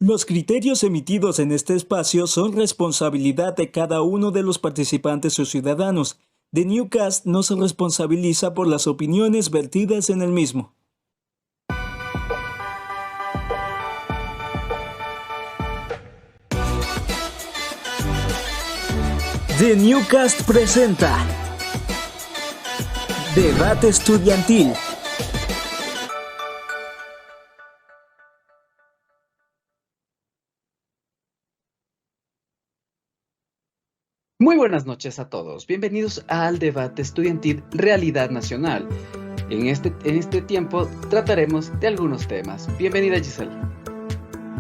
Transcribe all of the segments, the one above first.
Los criterios emitidos en este espacio son responsabilidad de cada uno de los participantes o ciudadanos. The Newcast no se responsabiliza por las opiniones vertidas en el mismo. The Newcast presenta Debate Estudiantil. Muy buenas noches a todos, bienvenidos al Debate Estudiantil Realidad Nacional. En este tiempo trataremos de algunos temas. Bienvenida, Giselle.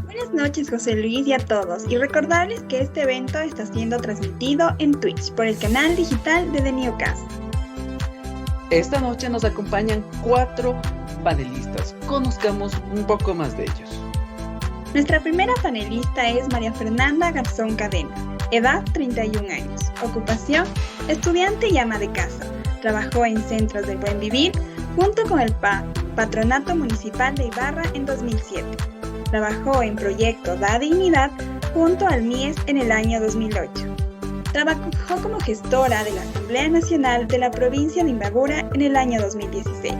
Buenas noches, José Luis, y a todos, y recordarles que este evento está siendo transmitido en Twitch por el canal digital de The Newcast. Esta noche nos acompañan 4 panelistas, conozcamos un poco más de ellos. Nuestra primera panelista es María Fernanda Garzón Cadena, edad 31 años, ocupación, estudiante y ama de casa. Trabajó en Centros del Buen Vivir junto con el Patronato Municipal de Ibarra en 2007. Trabajó en Proyecto Da Dignidad junto al MIES en el año 2008. Trabajó como gestora de la Asamblea Nacional de la provincia de Imbabura en el año 2016.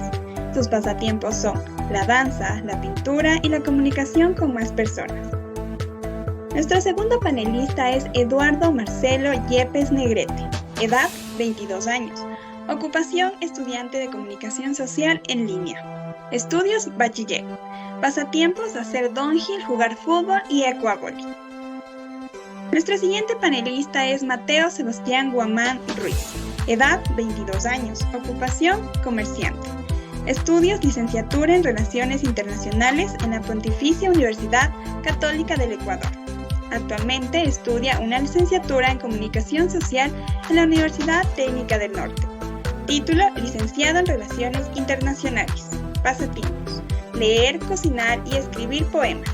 Sus pasatiempos son la danza, la pintura y la comunicación con más personas. Nuestro segundo panelista es Eduardo Marcelo Yepes Negrete, edad 22 años, ocupación estudiante de comunicación social en línea, estudios bachiller, pasatiempos hacer downhill, jugar fútbol y ecuavoli. Nuestro siguiente panelista es Mateo Sebastián Guamán Ruiz, edad 22 años, ocupación comerciante, estudios licenciatura en Relaciones Internacionales en la Pontificia Universidad Católica del Ecuador. Actualmente estudia una licenciatura en Comunicación Social en la Universidad Técnica del Norte. Título: licenciado en Relaciones Internacionales. Pasatiempos: leer, cocinar y escribir poemas.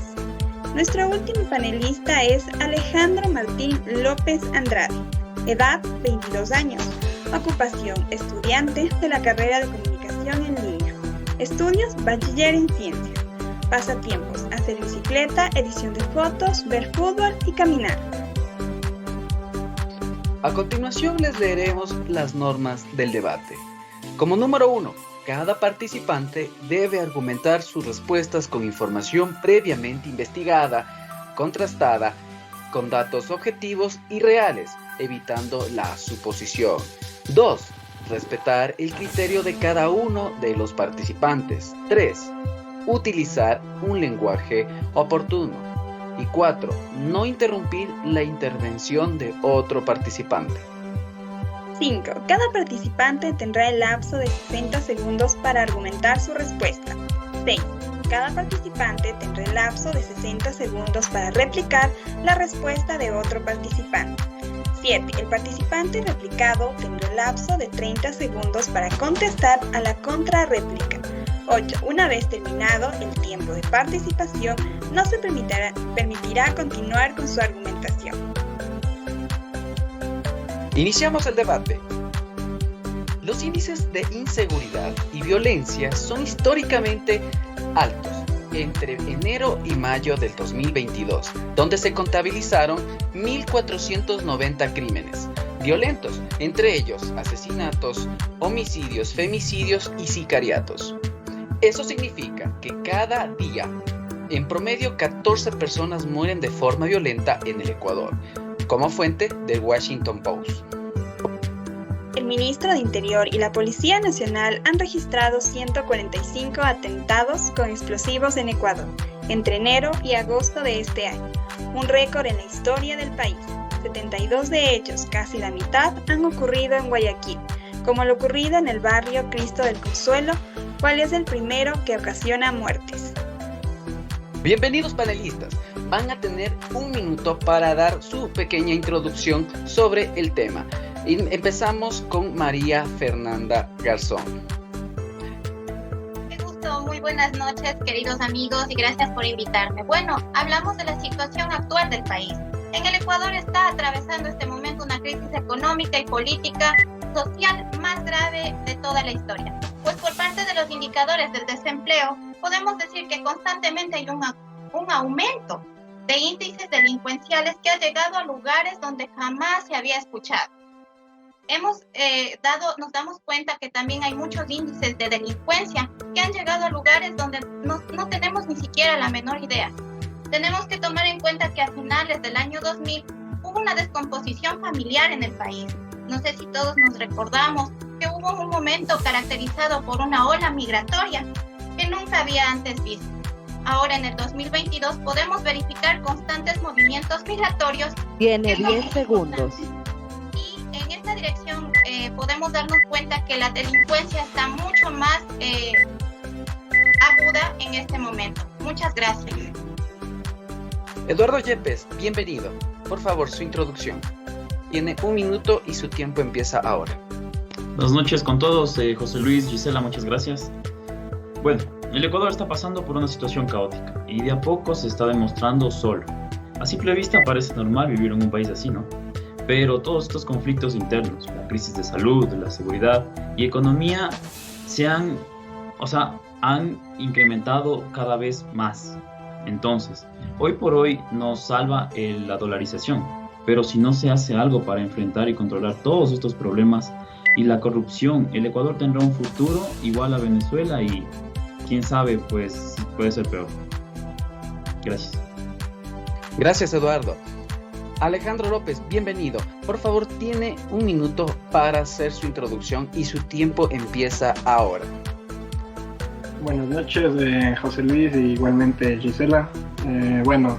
Nuestro último panelista es Alejandro Martín López Andrade, edad 22 años, ocupación estudiante de la carrera de Comunicación en línea, estudios bachiller en Ciencias. Pasatiempos: hacer bicicleta, edición de fotos, ver fútbol y caminar. A continuación les leeremos las normas del debate. Como número 1, cada participante debe argumentar sus respuestas con información previamente investigada, contrastada, con datos objetivos y reales, evitando la suposición. 2. Respetar el criterio de cada uno de los participantes. 3. Utilizar un lenguaje oportuno. Y 4. No interrumpir la intervención de otro participante. 5. Cada participante tendrá el lapso de 60 segundos para argumentar su respuesta. 6. Cada participante tendrá el lapso de 60 segundos para replicar la respuesta de otro participante. 7. El participante replicado tendrá el lapso de 30 segundos para contestar a la contrarréplica. 8. Una vez terminado el tiempo de participación, no se permitirá continuar con su argumentación. Iniciamos el debate. Los índices de inseguridad y violencia son históricamente altos entre enero y mayo del 2022, donde se contabilizaron 1.490 crímenes violentos, entre ellos asesinatos, homicidios, femicidios y sicariatos. Eso significa que cada día, en promedio, 14 personas mueren de forma violenta en el Ecuador, como fuente del Washington Post. El ministro de Interior y la Policía Nacional han registrado 145 atentados con explosivos en Ecuador entre enero y agosto de este año, un récord en la historia del país. 72 de ellos, casi la mitad, han ocurrido en Guayaquil, como lo ocurrido en el barrio Cristo del Consuelo, cual es el primero que ocasiona muertes. Bienvenidos panelistas, van a tener un minuto para dar su pequeña introducción sobre el tema. Empezamos con María Fernanda Garzón. Qué gusto, muy buenas noches queridos amigos y gracias por invitarme. Bueno, hablamos de la situación actual del país. En el Ecuador está atravesando este momento una crisis económica y política social más grave de toda la historia. Pues por parte de los indicadores del desempleo, podemos decir que constantemente hay un aumento de índices delincuenciales que ha llegado a lugares donde jamás se había escuchado. Nos damos cuenta que también hay muchos índices de delincuencia que han llegado a lugares donde no tenemos ni siquiera la menor idea. Tenemos que tomar en cuenta que a finales del año 2000 hubo una descomposición familiar en el país. No sé si todos nos recordamos que hubo un momento caracterizado por una ola migratoria que nunca había antes visto. Ahora en el 2022 podemos verificar constantes movimientos migratorios. Tiene 10 segundos. Y en esta dirección podemos darnos cuenta que la delincuencia está mucho más aguda en este momento. Muchas gracias. Eduardo Yepes, bienvenido. Por favor, su introducción. Tiene 1 minuto y su tiempo empieza ahora. Buenas noches con todos, José Luis, Gisela, muchas gracias. Bueno, el Ecuador está pasando por una situación caótica y de a poco se está demostrando solo. A simple vista parece normal vivir en un país así, ¿no? Pero todos estos conflictos internos, la crisis de salud, la seguridad y economía han incrementado cada vez más. Entonces, hoy por hoy nos salva la dolarización, pero si no se hace algo para enfrentar y controlar todos estos problemas y la corrupción, el Ecuador tendrá un futuro igual a Venezuela y quién sabe, pues puede ser peor. Gracias. Gracias, Eduardo. Alejandro López, bienvenido. Por favor, tiene 1 minuto para hacer su introducción y su tiempo empieza ahora. Buenas noches, José Luis y igualmente Gisela. Bueno,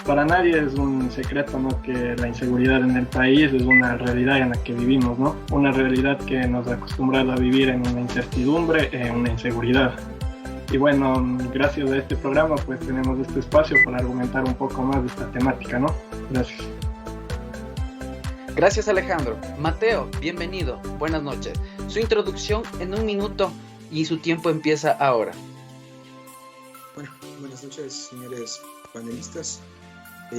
para nadie es un secreto, ¿no?, que la inseguridad en el país es una realidad en la que vivimos, ¿no? Una realidad que nos ha acostumbrado a vivir en una incertidumbre, en una inseguridad. Y bueno, gracias a este programa pues tenemos este espacio para argumentar un poco más de esta temática, ¿no? Gracias. Gracias, Alejandro. Mateo, bienvenido. Buenas noches. Su introducción en 1 minuto y su tiempo empieza ahora. Bueno, buenas noches, señores panelistas,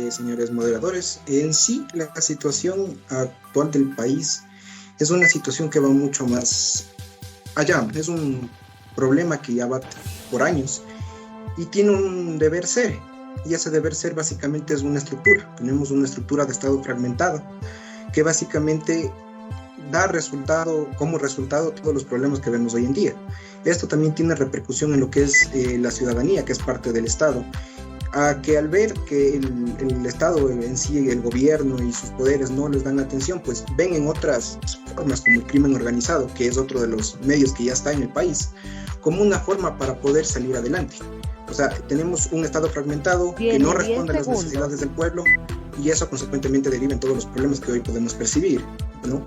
señores moderadores. En sí, la situación actual del país es una situación que va mucho más allá. Es un problema que ya va por años y tiene un deber ser. Y ese deber ser básicamente es una estructura. Tenemos una estructura de Estado fragmentada que básicamente da como resultado todos los problemas que vemos hoy en día. Esto también tiene repercusión en lo que es la ciudadanía, que es parte del Estado, que al ver que el Estado en sí, el gobierno y sus poderes no les dan atención, pues ven en otras formas como el crimen organizado, que es otro de los medios que ya está en el país, como una forma para poder salir adelante. O sea, tenemos un Estado fragmentado que no responde a las necesidades del pueblo y eso consecuentemente deriva en todos los problemas que hoy podemos percibir, ¿no?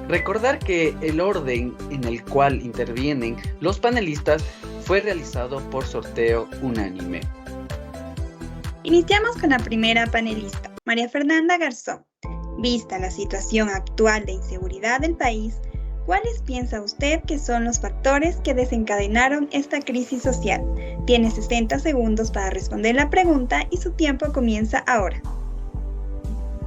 Recordar que el orden en el cual intervienen los panelistas fue realizado por sorteo unánime. Iniciamos con la primera panelista, María Fernanda Garzón. Vista la situación actual de inseguridad del país, ¿cuáles piensa usted que son los factores que desencadenaron esta crisis social? Tiene 60 segundos para responder la pregunta y su tiempo comienza ahora.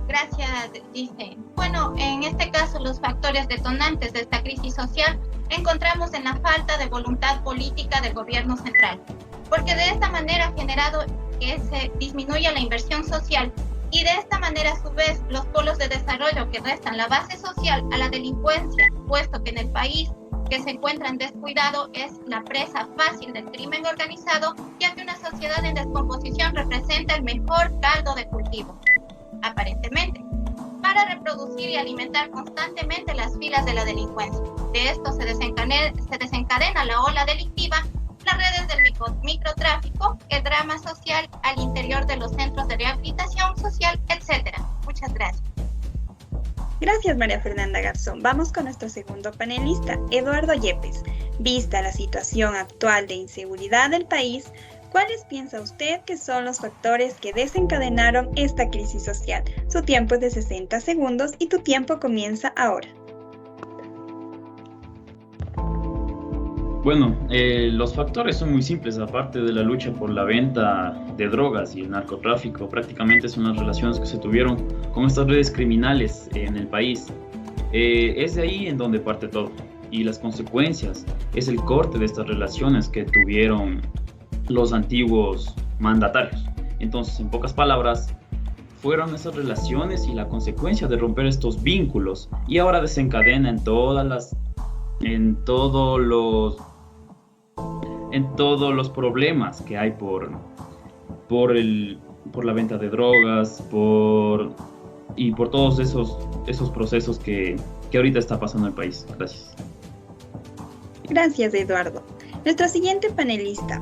Gracias, Gise. Bueno, en este caso los factores detonantes de esta crisis social encontramos en la falta de voluntad política del gobierno central, porque de esta manera ha generado que se disminuya la inversión social y de esta manera a su vez los polos de desarrollo que restan la base social a la delincuencia, puesto que en el país que se encuentra en descuidado es la presa fácil del crimen organizado, ya que una sociedad en descomposición representa el mejor caldo de cultivo, aparentemente, para reproducir y alimentar constantemente las filas de la delincuencia. De esto se desencadena la ola delictiva, las redes del microtráfico, el drama social al interior de los centros de rehabilitación social, etc. Muchas gracias. Gracias, María Fernanda Garzón. Vamos con nuestro segundo panelista, Eduardo Yepes. Vista la situación actual de inseguridad del país, ¿cuáles piensa usted que son los factores que desencadenaron esta crisis social? Su tiempo es de 60 segundos y tu tiempo comienza ahora. Bueno, los factores son muy simples. Aparte de la lucha por la venta de drogas y el narcotráfico, prácticamente son las relaciones que se tuvieron con estas redes criminales en el país. Es de ahí en donde parte todo. Y las consecuencias es el corte de estas relaciones que tuvieron los antiguos mandatarios. Entonces, en pocas palabras, fueron esas relaciones y la consecuencia de romper estos vínculos, y ahora desencadena en todos los problemas que hay por la venta de drogas, y por todos esos procesos que ahorita está pasando en el país. Gracias. Gracias, Eduardo. Nuestro siguiente panelista,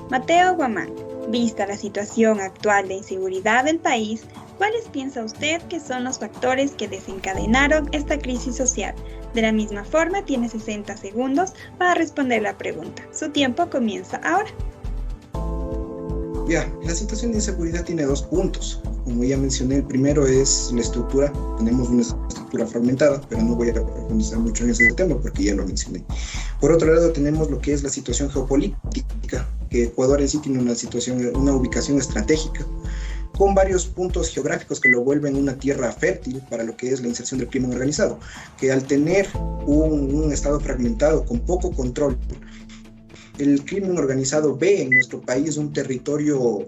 Mateo Guamán. Vista la situación actual de inseguridad del país, ¿cuáles piensa usted que son los factores que desencadenaron esta crisis social? De la misma forma, tiene 60 segundos para responder la pregunta. Su tiempo comienza ahora. Ya, la situación de inseguridad tiene dos puntos. Como ya mencioné, el primero es la estructura. Tenemos una estructura fragmentada, pero no voy a profundizar mucho en ese tema porque ya lo mencioné. Por otro lado, tenemos lo que es la situación geopolítica, que Ecuador en sí tiene una ubicación estratégica, con varios puntos geográficos que lo vuelven una tierra fértil para lo que es la inserción del crimen organizado, que al tener un estado fragmentado con poco control, el crimen organizado ve en nuestro país un territorio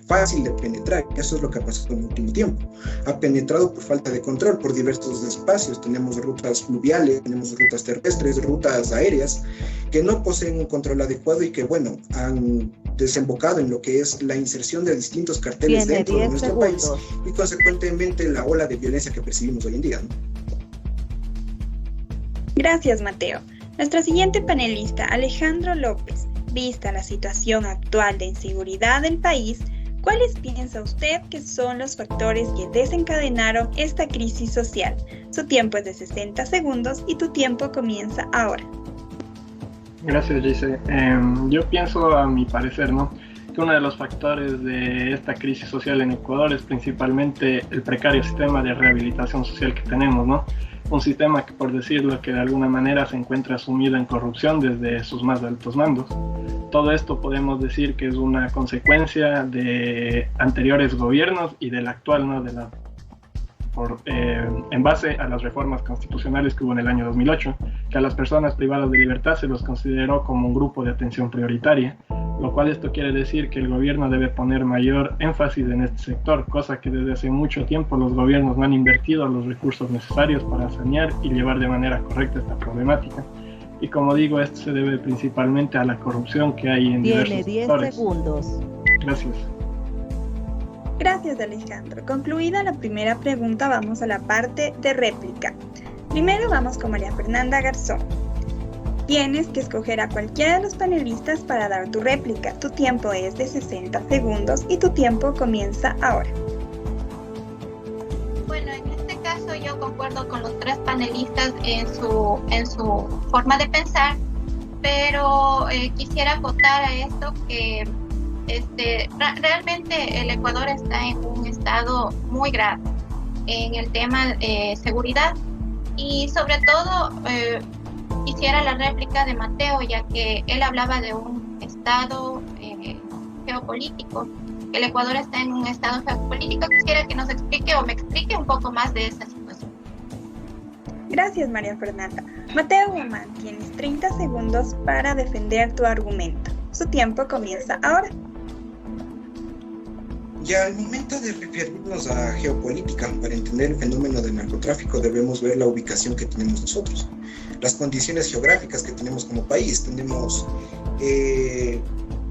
fácil de penetrar. Eso es lo que ha pasado en el último tiempo. Ha penetrado por falta de control por diversos espacios. Tenemos rutas fluviales, tenemos rutas terrestres, rutas aéreas, que no poseen un control adecuado y que, bueno, han desembocado en lo que es la inserción de distintos carteles dentro de nuestro país y, consecuentemente, la ola de violencia que percibimos hoy en día, ¿no? Gracias, Mateo. Nuestro siguiente panelista, Alejandro López. Vista la situación actual de inseguridad del país, ¿cuáles piensa usted que son los factores que desencadenaron esta crisis social? Su tiempo es de 60 segundos y tu tiempo comienza ahora. Gracias, Gise. Yo pienso, a mi parecer, ¿no?, que uno de los factores de esta crisis social en Ecuador es principalmente el precario sistema de rehabilitación social que tenemos, ¿no? Un sistema que, por decirlo, que de alguna manera se encuentra sumido en corrupción desde sus más altos mandos. Todo esto podemos decir que es una consecuencia de anteriores gobiernos y del actual, ¿no?, en base a las reformas constitucionales que hubo en el año 2008, que a las personas privadas de libertad se los consideró como un grupo de atención prioritaria, lo cual esto quiere decir que el gobierno debe poner mayor énfasis en este sector, cosa que desde hace mucho tiempo los gobiernos no han invertido los recursos necesarios para sanear y llevar de manera correcta esta problemática. Y como digo, esto se debe principalmente a la corrupción que hay en diversos sectores. Tiene 10 segundos. Gracias. Gracias, Alejandro. Concluida la primera pregunta, vamos a la parte de réplica. Primero vamos con María Fernanda Garzón. Tienes que escoger a cualquiera de los panelistas para dar tu réplica. Tu tiempo es de 60 segundos y tu tiempo comienza ahora. Bueno, en este caso yo concuerdo con los tres panelistas en su forma de pensar, pero quisiera acotar a esto que realmente el Ecuador está en un estado muy grave en el tema de seguridad, y sobre todo quisiera la réplica de Mateo, ya que él hablaba de un estado geopolítico. El Ecuador está en un estado geopolítico. Quisiera que nos explique o me explique un poco más de esta situación. Gracias, María Fernanda. Mateo Guamán, tienes 30 segundos para defender tu argumento. Su tiempo comienza ahora. Ya al momento de referirnos a geopolítica, para entender el fenómeno del narcotráfico debemos ver la ubicación que tenemos nosotros, las condiciones geográficas que tenemos como país. Tenemos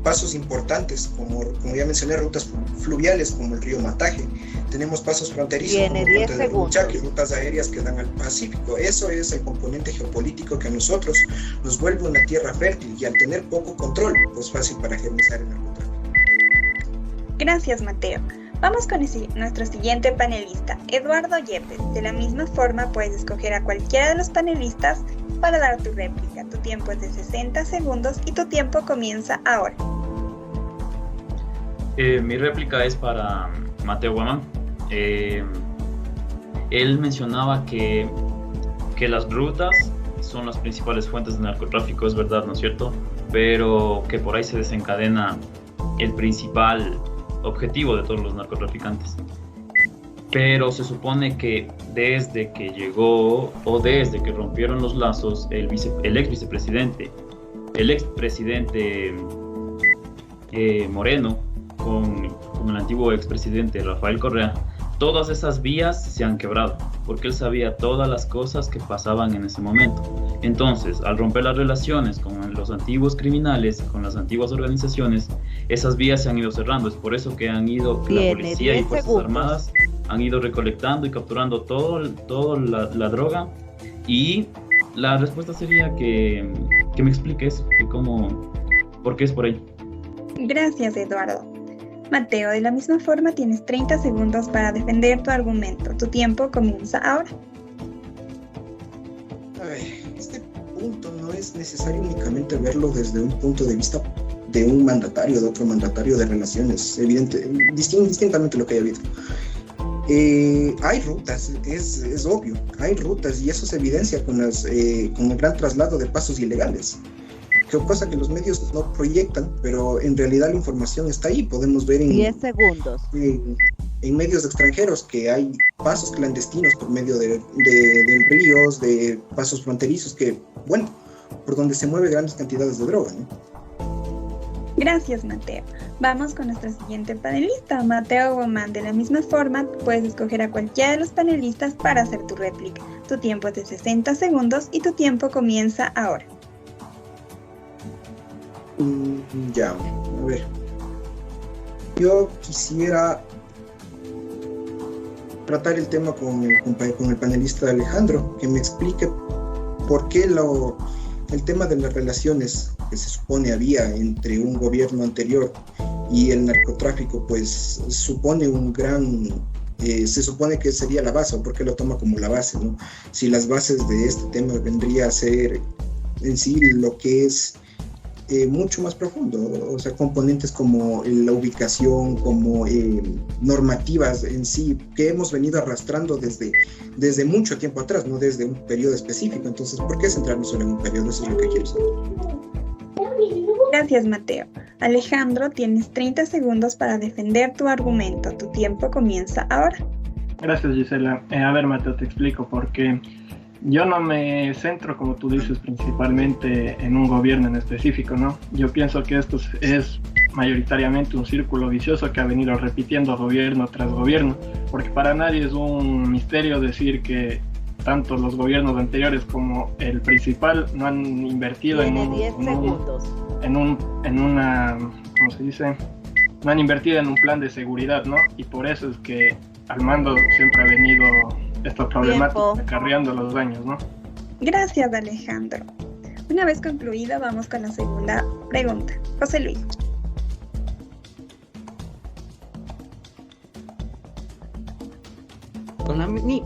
pasos importantes, como ya mencioné, rutas fluviales como el río Mataje. Tenemos pasos fronterizos como el puente de Huichaque, rutas aéreas que dan al Pacífico. Eso es el componente geopolítico que a nosotros nos vuelve una tierra fértil, y al tener poco control, pues fácil para germinizar el narcotráfico. Gracias, Mateo. Vamos con nuestro siguiente panelista, Eduardo Yepes. De la misma forma, puedes escoger a cualquiera de los panelistas para dar tu réplica. Tu tiempo es de 60 segundos y tu tiempo comienza ahora. Mi réplica es para Mateo Guamán. Él mencionaba que las rutas son las principales fuentes de narcotráfico, es verdad, ¿no es cierto? Pero que por ahí se desencadena el principal objetivo de todos los narcotraficantes. Pero se supone que desde que llegó o desde que rompieron los lazos el expresidente Moreno con el antiguo expresidente Rafael Correa, todas esas vías se han quebrado, porque él sabía todas las cosas que pasaban en ese momento. Entonces, al romper las relaciones con los antiguos criminales, con las antiguas organizaciones, esas vías se han ido cerrando. Es por eso que han ido, que la policía y fuerzas armadas han ido recolectando y capturando toda la droga. Y la respuesta sería que me expliques por qué es por ahí. Gracias, Eduardo. Mateo, de la misma forma tienes 30 segundos para defender tu argumento. Tu tiempo comienza ahora. A ver, este punto no es necesario únicamente verlo desde un punto de vista de un mandatario, de otro mandatario, de relaciones, distintamente lo que haya habido. Hay rutas, es obvio, hay rutas y eso se evidencia con el gran traslado de pasos ilegales. Cosa que los medios no proyectan, pero en realidad la información está ahí. Podemos ver en 10 segundos. En medios extranjeros que hay pasos clandestinos por medio de ríos, de pasos fronterizos por donde se mueven grandes cantidades de droga, ¿no? Gracias, Mateo. Vamos con nuestro siguiente panelista, Mateo Gomán. De la misma forma, puedes escoger a cualquiera de los panelistas para hacer tu réplica. Tu tiempo es de 60 segundos y tu tiempo comienza ahora. Ya, a ver. Yo quisiera tratar el tema con el panelista Alejandro, que me explique por qué el tema de las relaciones que se supone había entre un gobierno anterior y el narcotráfico, pues supone se supone que sería la base, o por qué lo toma como la base, ¿no? Si las bases de este tema vendría a ser en sí lo que es mucho más profundo, o sea, componentes como la ubicación, como normativas en sí, que hemos venido arrastrando desde mucho tiempo atrás, no desde un periodo específico. Entonces, ¿por qué centrarnos solo en un periodo? Eso es lo que quiero saber. Gracias, Mateo. Alejandro, tienes 30 segundos para defender tu argumento. Tu tiempo comienza ahora. Gracias, Gisela. A ver, Mateo, te explico por qué. Yo no me centro, como tú dices, principalmente en un gobierno en específico, ¿no? Yo pienso que esto es mayoritariamente un círculo vicioso que ha venido repitiendo gobierno tras gobierno, porque para nadie es un misterio decir que tanto los gobiernos anteriores como el principal no han invertido ¿cómo se dice? No han invertido en un plan de seguridad, ¿no? Y por eso es que al mando siempre ha venido esta problemática acarreando los daños, ¿no? Gracias, Alejandro. Una vez concluida, vamos con la segunda pregunta. José Luis.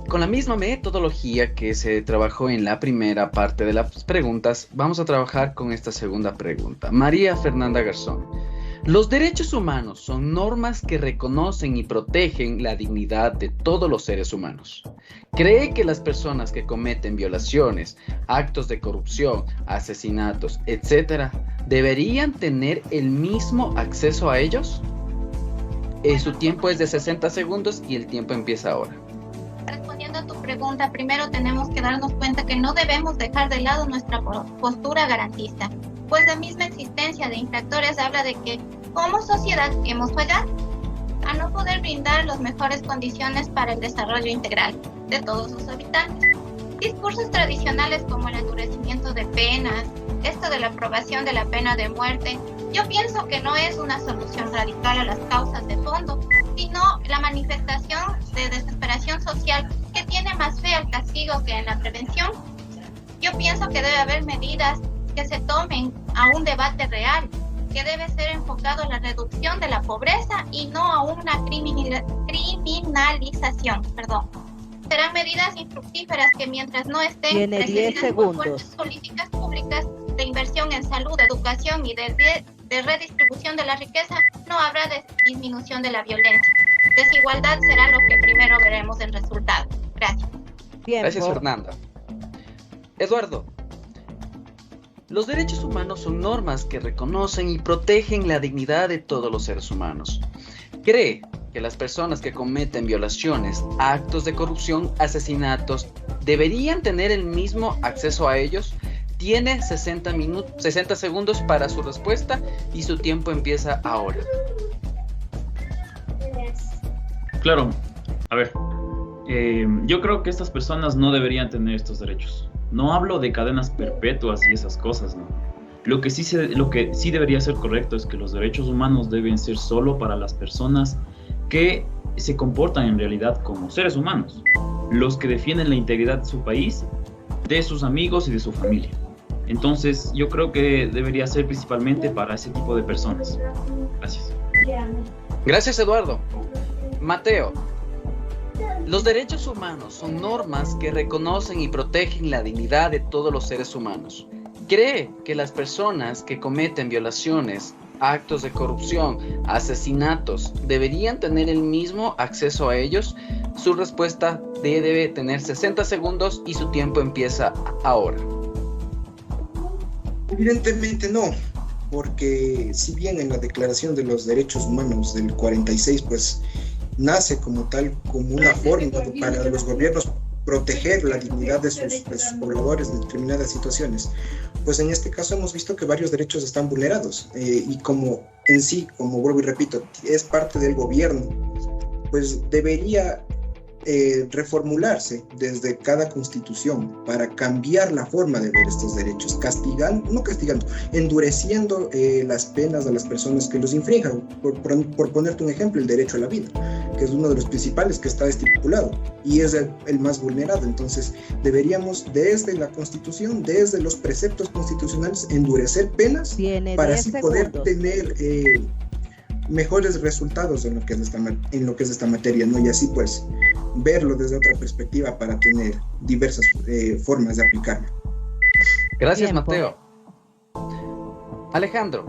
Con la misma metodología que se trabajó en la primera parte de las preguntas, vamos a trabajar con esta segunda pregunta. María Fernanda Garzón. Los derechos humanos son normas que reconocen y protegen la dignidad de todos los seres humanos. ¿Cree que las personas que cometen violaciones, actos de corrupción, asesinatos, etcétera, deberían tener el mismo acceso a ellos? Su tiempo es de 60 segundos y el tiempo empieza ahora. Respondiendo a tu pregunta, primero tenemos que darnos cuenta que no debemos dejar de lado nuestra postura garantista, pues la misma existencia de infractores habla de que como sociedad hemos fallado a no poder brindar las mejores condiciones para el desarrollo integral de todos sus habitantes. Discursos tradicionales como el endurecimiento de penas, esto de la aprobación de la pena de muerte, yo pienso que no es una solución radical a las causas de fondo, sino la manifestación de desesperación social que tiene más fe al castigo que en la prevención. Yo pienso que debe haber medidas que se tomen a un debate real, que debe ser enfocado a la reducción de la pobreza y no a una criminalización. Serán medidas infructíferas que mientras no estén presentes por fuertes políticas públicas de inversión en salud, educación y de redistribución de la riqueza, no habrá disminución de la violencia. Desigualdad será lo que primero veremos en resultado. Gracias. Gracias, Fernanda. Eduardo. Los derechos humanos son normas que reconocen y protegen la dignidad de todos los seres humanos. ¿Cree que las personas que cometen violaciones, actos de corrupción, asesinatos, deberían tener el mismo acceso a ellos? Tiene 60 segundos para su respuesta y su tiempo empieza ahora. Claro, a ver, yo creo que estas personas no deberían tener estos derechos. No hablo de cadenas perpetuas y esas cosas, ¿no? Lo que sí debería ser correcto es que los derechos humanos deben ser solo para las personas que se comportan en realidad como seres humanos, los que defienden la integridad de su país, de sus amigos y de su familia. Entonces, yo creo que debería ser principalmente para ese tipo de personas. Gracias. Gracias, Eduardo. Mateo, los derechos humanos son normas que reconocen y protegen la dignidad de todos los seres humanos. ¿Cree que las personas que cometen violaciones, actos de corrupción, asesinatos, deberían tener el mismo acceso a ellos? Su respuesta debe tener 60 segundos y su tiempo empieza ahora. Evidentemente no, porque si bien en la Declaración de los Derechos Humanos del 46, pues nace como tal, como una forma para los gobiernos proteger la dignidad de sus pobladores de determinadas situaciones, pues en este caso hemos visto que varios derechos están vulnerados y como en sí, como vuelvo y repito, es parte del gobierno, pues debería reformularse desde cada constitución para cambiar la forma de ver estos derechos, endureciendo las penas a las personas que los infrinjan. Por ponerte un ejemplo, el derecho a la vida, que es uno de los principales que está estipulado y es el más vulnerado. Entonces deberíamos desde la constitución, desde los preceptos constitucionales, endurecer penas para así poder tener mejores resultados en lo que es esta materia, ¿no? Y así pues verlo desde otra perspectiva para tener diversas formas de aplicarlo. Gracias, Mateo. Alejandro,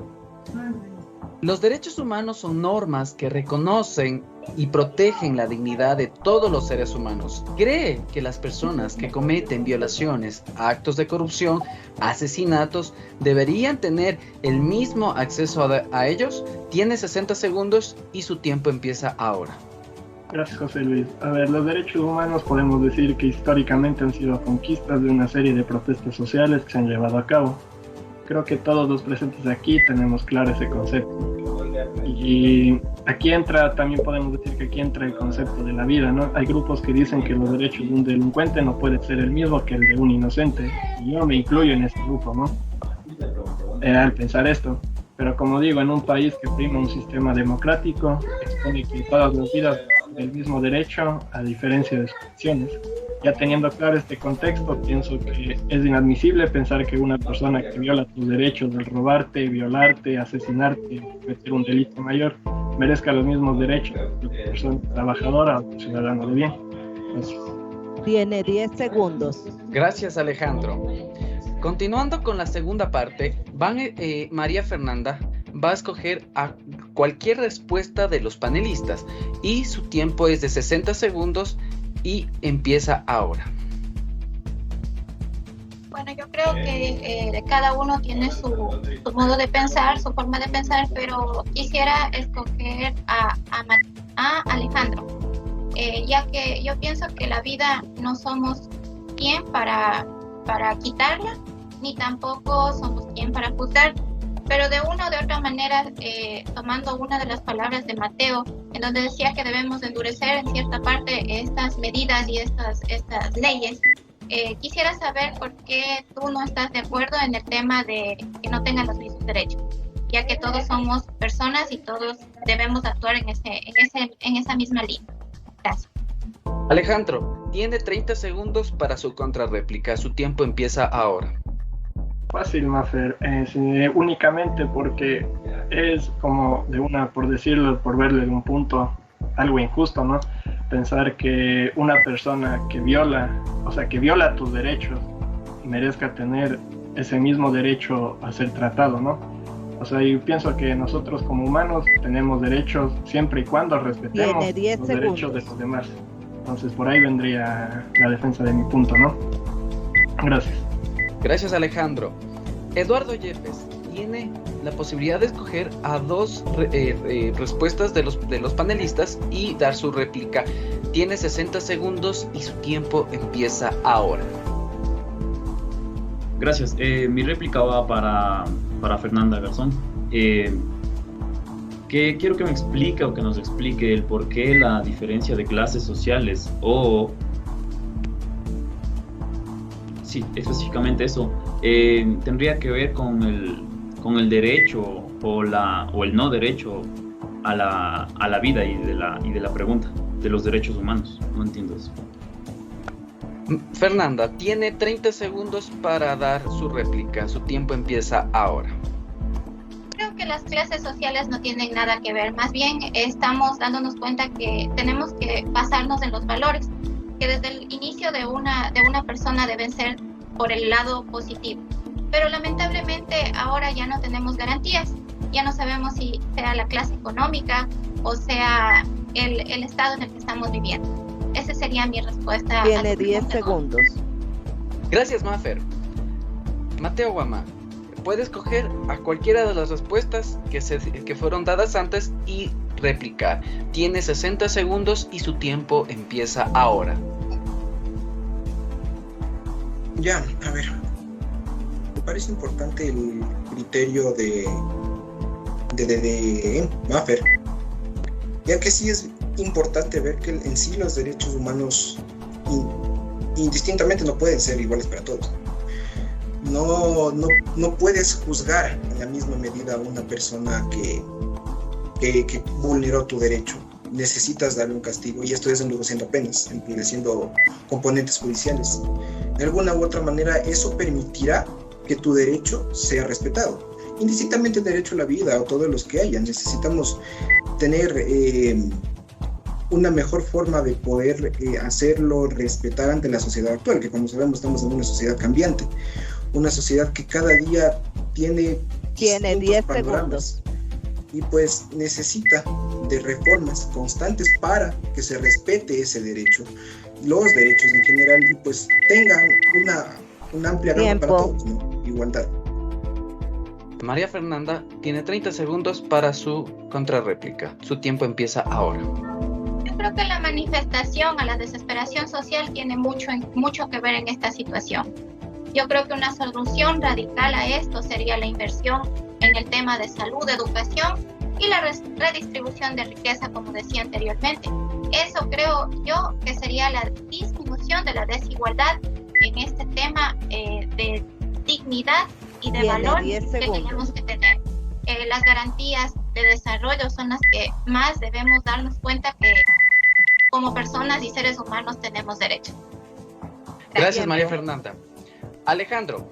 los derechos humanos son normas que reconocen y protegen la dignidad de todos los seres humanos. ¿Cree que las personas que cometen violaciones, actos de corrupción, asesinatos, deberían tener el mismo acceso a ellos? Tiene 60 segundos y su tiempo empieza ahora. Gracias, José Luis. A ver, los derechos humanos podemos decir que históricamente han sido conquistas de una serie de protestas sociales que se han llevado a cabo. Creo que todos los presentes aquí tenemos claro ese concepto. Y aquí también podemos decir que aquí entra el concepto de la vida, ¿no? Hay grupos que dicen que los derechos de un delincuente no pueden ser el mismo que el de un inocente. Y yo me incluyo en este grupo, ¿no? Al pensar esto. Pero como digo, en un país que prima un sistema democrático, expone que todas las vidas del mismo derecho, a diferencia de sus acciones. Ya teniendo claro este contexto, pienso que es inadmisible pensar que una persona que viola tus derechos al robarte, violarte, asesinarte, cometer un delito mayor, merezca los mismos derechos que una persona trabajadora o ciudadano de bien. Gracias. Tiene 10 segundos. Gracias, Alejandro. Continuando con la segunda parte, María Fernanda va a escoger a cualquier respuesta de los panelistas y su tiempo es de 60 segundos y empieza ahora. Bueno, yo creo que cada uno tiene su modo de pensar, su forma de pensar, pero quisiera escoger a Alejandro, ya que yo pienso que la vida no somos quien para quitarla, ni tampoco somos quien para juzgar. Pero de una o de otra manera, tomando una de las palabras de Mateo, en donde decía que debemos endurecer en cierta parte estas medidas y estas leyes, quisiera saber por qué tú no estás de acuerdo en el tema de que no tengan los mismos derechos, ya que todos somos personas y todos debemos actuar en esa misma línea. Gracias. Alejandro, tiene 30 segundos para su contrarréplica. Su tiempo empieza ahora. Fácil, Mafer, únicamente porque es como por decirlo, por verle de un punto algo injusto, ¿no? Pensar que una persona que viola tus derechos merezca tener ese mismo derecho a ser tratado, ¿no? O sea, yo pienso que nosotros como humanos tenemos derechos siempre y cuando respetemos los derechos de los demás. Entonces por ahí vendría la defensa de mi punto, ¿no? Gracias. Gracias, Alejandro. Eduardo Yepes tiene la posibilidad de escoger a dos respuestas de los panelistas y dar su réplica. Tiene 60 segundos y su tiempo empieza ahora. Gracias. Mi réplica va para Fernanda Garzón. que quiero que me explique o que nos explique el por qué la diferencia de clases sociales o... Sí, específicamente eso, tendría que ver con el derecho o el no derecho a la vida y de la pregunta de los derechos humanos. No entiendo eso. Fernanda, tiene 30 segundos para dar su réplica. Su tiempo empieza ahora. Creo que las clases sociales no tienen nada que ver. Más bien estamos dándonos cuenta que tenemos que basarnos en los valores, que desde el inicio de una persona deben ser por el lado positivo. Pero lamentablemente ahora ya no tenemos garantías. Ya no sabemos si sea la clase económica o sea el estado en el que estamos viviendo. Esa sería mi respuesta. Tiene 10 segundos. Gracias, Mafer. Mateo Guamán, puede escoger a cualquiera de las respuestas que fueron dadas antes y replicar. Tiene 60 segundos y su tiempo empieza ahora. Ya, a ver. Me parece importante el criterio de Mafer, ya que sí es importante ver que en sí los derechos humanos indistintamente no pueden ser iguales para todos. No puedes juzgar en la misma medida a una persona que vulneró tu derecho. Necesitas darle un castigo, y esto es endureciendo penas, endureciendo componentes judiciales. De alguna u otra manera eso permitirá que tu derecho sea respetado, indistintamente el derecho a la vida o todos los que haya. Necesitamos tener una mejor forma de poder hacerlo respetar ante la sociedad actual, que como sabemos estamos en una sociedad cambiante, una sociedad que cada día tiene 10 segundos y pues necesita de reformas constantes para que se respete ese derecho, los derechos en general, y pues tengan una amplia gama para todos, ¿no? Igualdad. María Fernanda tiene 30 segundos para su contrarréplica. Su tiempo empieza ahora. Yo creo que la manifestación a la desesperación social tiene mucho que ver en esta situación. Yo creo que una solución radical a esto sería la inversión en el tema de salud, educación y la redistribución de riqueza, como decía anteriormente. Eso creo yo que sería la disminución de la desigualdad en este tema de dignidad y de valor que tenemos que tener. Las garantías de desarrollo son las que más debemos darnos cuenta que como personas y seres humanos tenemos derechos. Gracias, María Fernanda. Alejandro,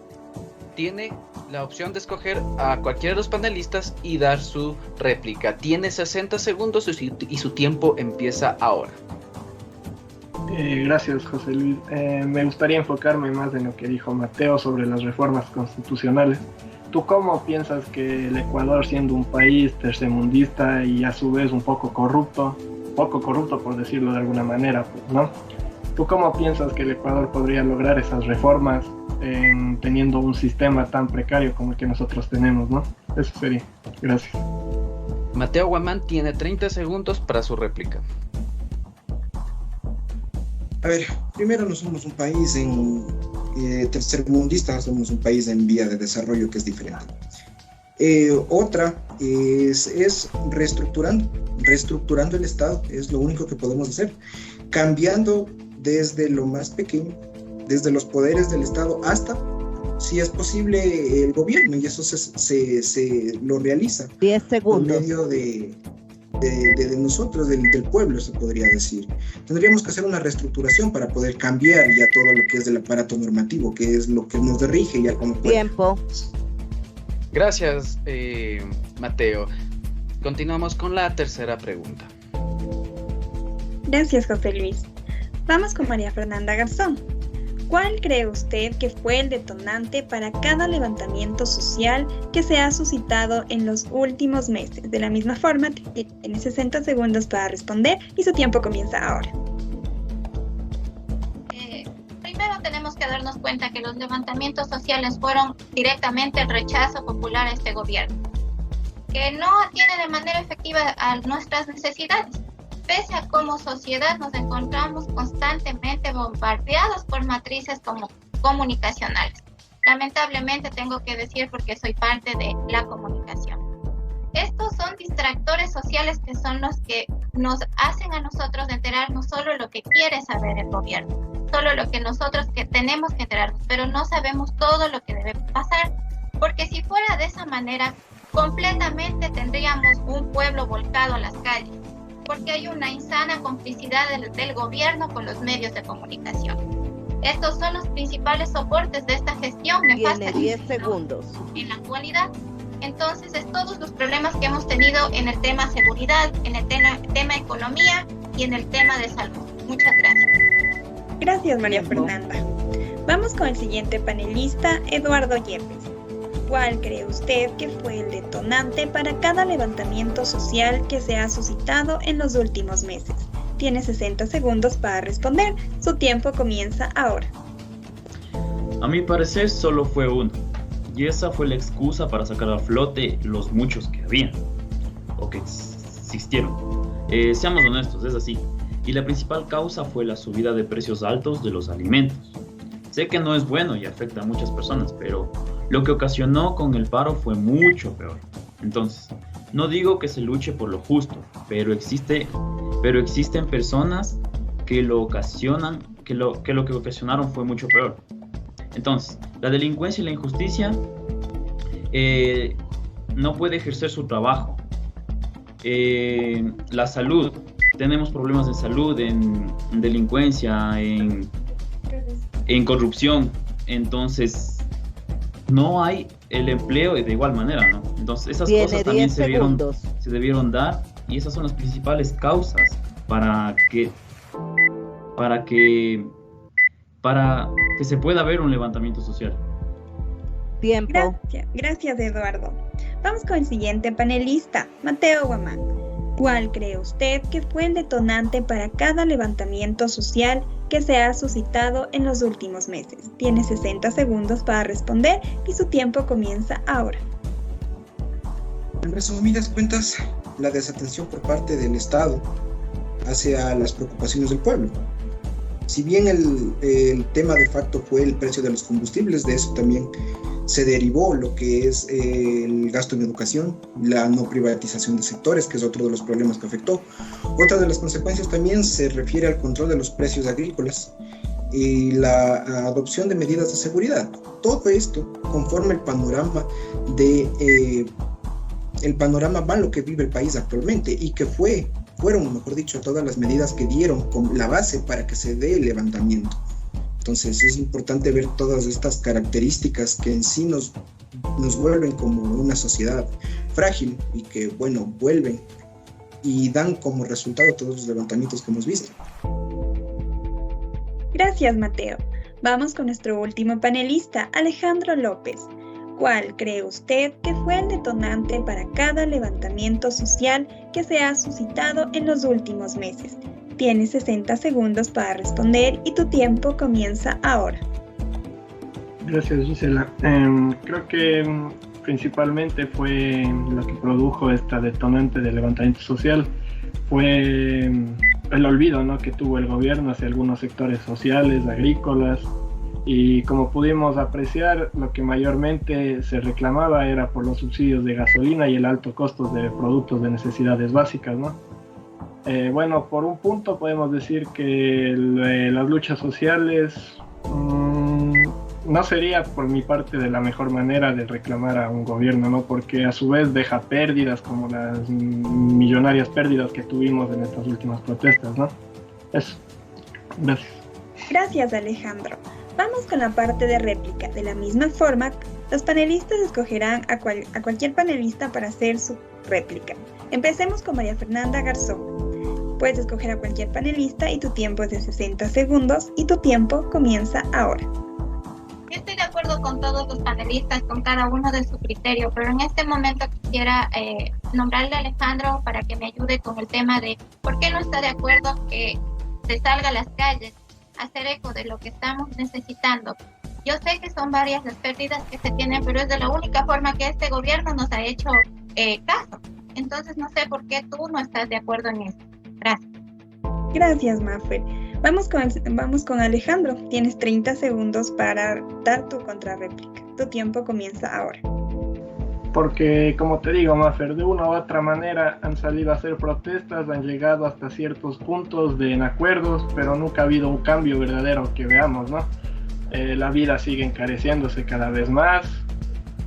tiene la opción de escoger a cualquiera de los panelistas y dar su réplica. Tiene 60 segundos y su tiempo empieza ahora. Gracias, José Luis. Me gustaría enfocarme más en lo que dijo Mateo sobre las reformas constitucionales. ¿Tú cómo piensas que el Ecuador, siendo un país tercermundista y a su vez un poco corrupto por decirlo de alguna manera, pues, ¿no? ¿Tú cómo piensas que el Ecuador podría lograr esas reformas teniendo un sistema tan precario como el que nosotros tenemos, ¿no? Eso sería. Gracias. Mateo Guamán tiene 30 segundos para su réplica. A ver, primero no somos un país tercermundista, somos un país en vía de desarrollo, que es diferente. Otra es reestructurando el Estado, es lo único que podemos hacer, cambiando desde lo más pequeño, desde los poderes del Estado hasta, si es posible, el gobierno, y eso se lo realiza 10 segundos por medio de nosotros, del pueblo, se podría decir. Tendríamos que hacer una reestructuración para poder cambiar ya todo lo que es del aparato normativo, que es lo que nos rige ya como pueblo. Tiempo. Gracias, Mateo. Continuamos con la tercera pregunta. Gracias, José Luis. Vamos con María Fernanda Garzón. ¿Cuál cree usted que fue el detonante para cada levantamiento social que se ha suscitado en los últimos meses? De la misma forma, tiene 60 segundos para responder y su tiempo comienza ahora. Primero tenemos que darnos cuenta que los levantamientos sociales fueron directamente el rechazo popular a este gobierno, que no atiende de manera efectiva a nuestras necesidades. Pese a como sociedad nos encontramos constantemente bombardeados por matrices comunicacionales. Lamentablemente tengo que decir, porque soy parte de la comunicación. Estos son distractores sociales que son los que nos hacen a nosotros enterarnos solo lo que quiere saber el gobierno, solo lo que nosotros que tenemos que enterarnos, pero no sabemos todo lo que debe pasar, porque si fuera de esa manera, completamente tendríamos un pueblo volcado a las calles, porque hay una insana complicidad del gobierno con los medios de comunicación. Estos son los principales soportes de esta gestión nefasta. Tiene 10 segundos. En la actualidad, entonces, es todos los problemas que hemos tenido en el tema seguridad, en el tema economía y en el tema de salud. Muchas gracias. Gracias, María Fernanda. Vamos con el siguiente panelista, Eduardo Yepes. ¿Cuál cree usted que fue el detonante para cada levantamiento social que se ha suscitado en los últimos meses? Tiene 60 segundos para responder. Su tiempo comienza ahora. A mi parecer solo fue uno, y esa fue la excusa para sacar a flote los muchos que habían, o que existieron. Seamos honestos, es así. Y la principal causa fue la subida de precios altos de los alimentos. Sé que no es bueno y afecta a muchas personas, pero lo que ocasionó con el paro fue mucho peor. Entonces, no digo que se luche por lo justo, pero existen personas que lo ocasionan, que lo que ocasionaron fue mucho peor. Entonces, la delincuencia y la injusticia no puede ejercer su trabajo. La salud, tenemos problemas de salud, en delincuencia, en corrupción. Entonces, no hay el empleo de igual manera, ¿no? Entonces, esas cosas también se debieron dar, y esas son las principales causas para que se pueda ver un levantamiento social. Tiempo. Gracias, Eduardo. Vamos con el siguiente panelista, Mateo Guamán. ¿Cuál cree usted que fue el detonante para cada levantamiento social que se ha suscitado en los últimos meses? Tiene 60 segundos para responder y su tiempo comienza ahora. En resumidas cuentas, la desatención por parte del Estado hacia las preocupaciones del pueblo. Si bien el tema de facto fue el precio de los combustibles, de eso también se derivó lo que es el gasto en educación, la no privatización de sectores, que es otro de los problemas que afectó. Otra de las consecuencias también se refiere al control de los precios agrícolas y la adopción de medidas de seguridad. Todo esto conforma el panorama malo que vive el país actualmente, y que fueron, mejor dicho, todas las medidas que dieron con la base para que se dé el levantamiento. Entonces es importante ver todas estas características que en sí nos vuelven como una sociedad frágil, y que, bueno, vuelven y dan como resultado todos los levantamientos que hemos visto. Gracias, Mateo. Vamos con nuestro último panelista, Alejandro López. ¿Cuál cree usted que fue el detonante para cada levantamiento social que se ha suscitado en los últimos meses? Tienes 60 segundos para responder y tu tiempo comienza ahora. Gracias, Gisela. Creo que principalmente fue lo que produjo esta detonante del levantamiento social, fue el olvido, ¿no?, que tuvo el gobierno hacia algunos sectores sociales, agrícolas, y como pudimos apreciar, lo que mayormente se reclamaba era por los subsidios de gasolina y el alto costo de productos de necesidades básicas, ¿no? Bueno, por un punto podemos decir que las luchas sociales no sería por mi parte de la mejor manera de reclamar a un gobierno, ¿no? Porque a su vez deja pérdidas como las millonarias pérdidas que tuvimos en estas últimas protestas, ¿no? Eso. Gracias. Gracias, Alejandro. Vamos con la parte de réplica. De la misma forma, los panelistas escogerán a cualquier panelista para hacer su réplica. Empecemos con María Fernanda Garzón. Puedes escoger a cualquier panelista y tu tiempo es de 60 segundos y tu tiempo comienza ahora. Yo estoy de acuerdo con todos los panelistas, con cada uno de su criterio, pero en este momento quisiera nombrarle a Alejandro para que me ayude con el tema de por qué no está de acuerdo que se salga a las calles a hacer eco de lo que estamos necesitando. Yo sé que son varias las pérdidas que se tienen, pero es de la única forma que este gobierno nos ha hecho caso. Entonces no sé por qué tú no estás de acuerdo en eso. Gracias. Gracias, Mafer. Vamos con Alejandro. Tienes 30 segundos para dar tu contrarréplica. Tu tiempo comienza ahora. porque como te digo, Mafer, de una u otra manera han salido a hacer protestas, han llegado hasta ciertos puntos en acuerdos, pero nunca ha habido un cambio verdadero que veamos, ¿no? La vida sigue encareciéndose cada vez más,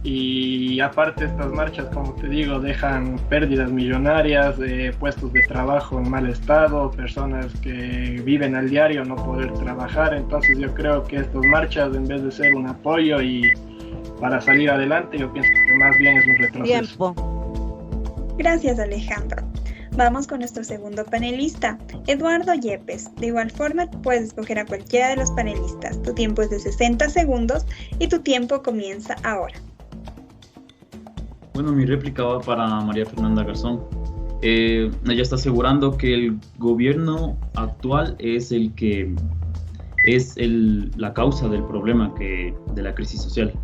y aparte estas marchas, como te digo, dejan pérdidas millonarias, puestos de trabajo en mal estado, personas que viven al diario no poder trabajar. Entonces yo creo que estas marchas, en vez de ser un apoyo y para salir adelante, yo pienso que más bien es un retroceso. Tiempo. Gracias, Alejandro. Vamos con nuestro segundo panelista, Eduardo Yepes. De igual forma, puedes escoger a cualquiera de los panelistas. Tu tiempo es de 60 segundos y tu tiempo comienza ahora. Bueno, mi réplica va para María Fernanda Garzón. Ella está asegurando que el gobierno actual es el que es la causa del problema de la crisis social.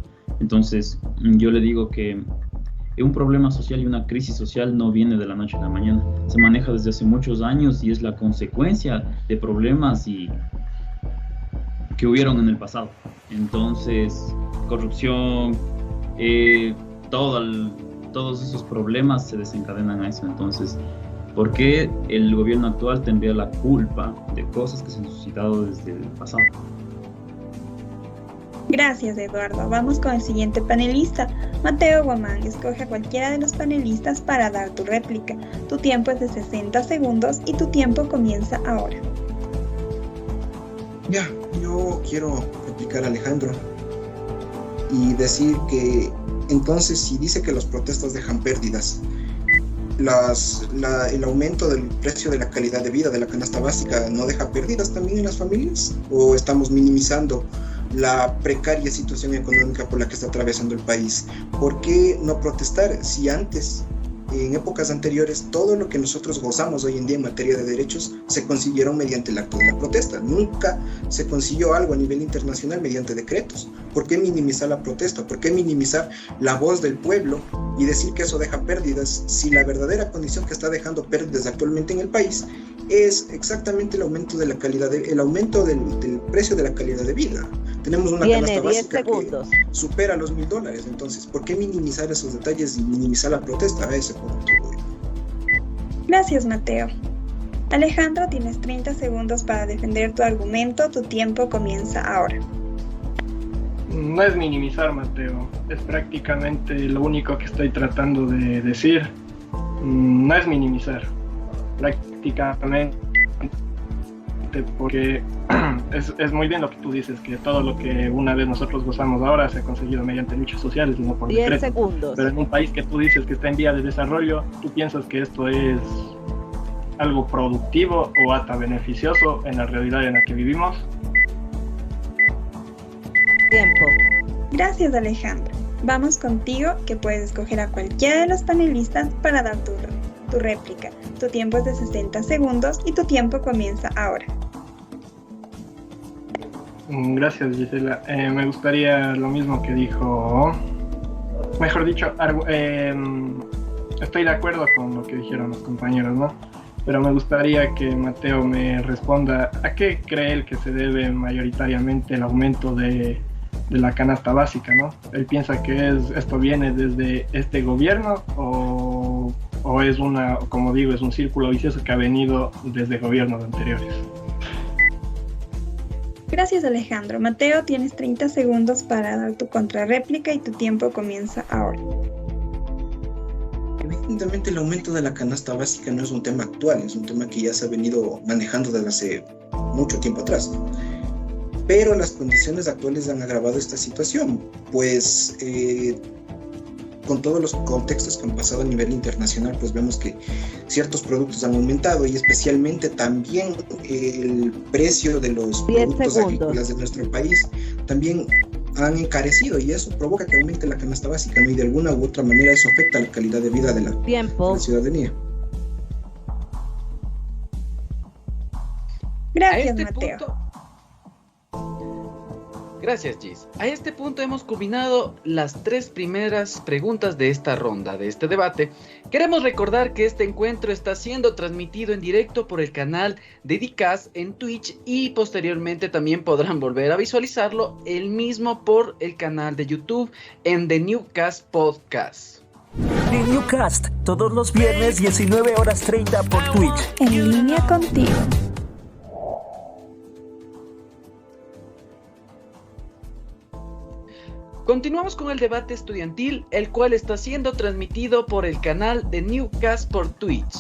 Entonces, yo le digo que un problema social y una crisis social no viene de la noche a la mañana. Se maneja desde hace muchos años y es la consecuencia de problemas que hubieron en el pasado. Entonces, corrupción, todos esos problemas se desencadenan a eso. Entonces, ¿por qué el gobierno actual tendría la culpa de cosas que se han suscitado desde el pasado? Gracias, Eduardo. Vamos con el siguiente panelista, Mateo Guamán. Escoge a cualquiera de los panelistas para dar tu réplica. Tu tiempo es de 60 segundos y tu tiempo comienza ahora. Ya, yo quiero replicar a Alejandro y decir que entonces, si dice que las protestas dejan pérdidas, el aumento del precio de la calidad de vida de la canasta básica no deja pérdidas también en las familias, o estamos minimizando la precaria situación económica por la que está atravesando el país. ¿Por qué no protestar si antes, en épocas anteriores, todo lo que nosotros gozamos hoy en día en materia de derechos se consiguieron mediante el acto de la protesta? Nunca se consiguió algo a nivel internacional mediante decretos. ¿Por qué minimizar la protesta? ¿Por qué minimizar la voz del pueblo y decir que eso deja pérdidas si la verdadera condición que está dejando pérdidas actualmente en el país es exactamente el aumento de la calidad, el aumento del precio de la calidad de vida? Tenemos una canasta básica que supera los $1,000. Entonces, ¿por qué minimizar esos detalles y minimizar la protesta a ese punto? Gracias, Mateo. Alejandro, tienes 30 segundos para defender tu argumento. Tu tiempo comienza ahora. No es minimizar, Mateo. Es prácticamente lo único que estoy tratando de decir. No es minimizar. Prácticamente, porque es muy bien lo que tú dices, que todo lo que una vez nosotros gozamos ahora se ha conseguido mediante luchas sociales y no por 10 decreto. segundos. Pero en un país que tú dices que está en vía de desarrollo, ¿tú piensas que esto es algo productivo o hasta beneficioso en la realidad en la que vivimos? Tiempo. Gracias, Alejandro. Vamos contigo, que puedes escoger a cualquiera de los panelistas para dar tu réplica. Tu tiempo es de 60 segundos y tu tiempo comienza ahora. Gracias, Gisela. Me gustaría lo mismo que dijo, mejor dicho, estoy de acuerdo con lo que dijeron los compañeros, ¿no? Pero me gustaría que Mateo me responda a qué cree él que se debe mayoritariamente el aumento de la canasta básica, ¿no? Él piensa que esto viene desde este gobierno o es como digo, es un círculo vicioso que ha venido desde gobiernos anteriores. Gracias, Alejandro. Mateo, tienes 30 segundos para dar tu contrarréplica y tu tiempo comienza ahora. Evidentemente el aumento de la canasta básica no es un tema actual, es un tema que ya se ha venido manejando desde hace mucho tiempo atrás. Pero las condiciones actuales han agravado esta situación, pues con todos los contextos que han pasado a nivel internacional, pues vemos que ciertos productos han aumentado y especialmente también el precio de los productos agrícolas de nuestro país también han encarecido y eso provoca que aumente la canasta básica, ¿no? Y de alguna u otra manera eso afecta la calidad de vida de la ciudadanía. Gracias, Mateo. Gracias, Gis. A este punto hemos culminado las 3 primeras preguntas de esta ronda, de este debate. Queremos recordar que este encuentro está siendo transmitido en directo por el canal de Dicas en Twitch y posteriormente también podrán volver a visualizarlo el mismo por el canal de YouTube en The Newcast Podcast. The Newcast, todos los viernes 19:30 por Twitch. En línea contigo. Continuamos con el debate estudiantil, el cual está siendo transmitido por el canal de Newcast por Twitch.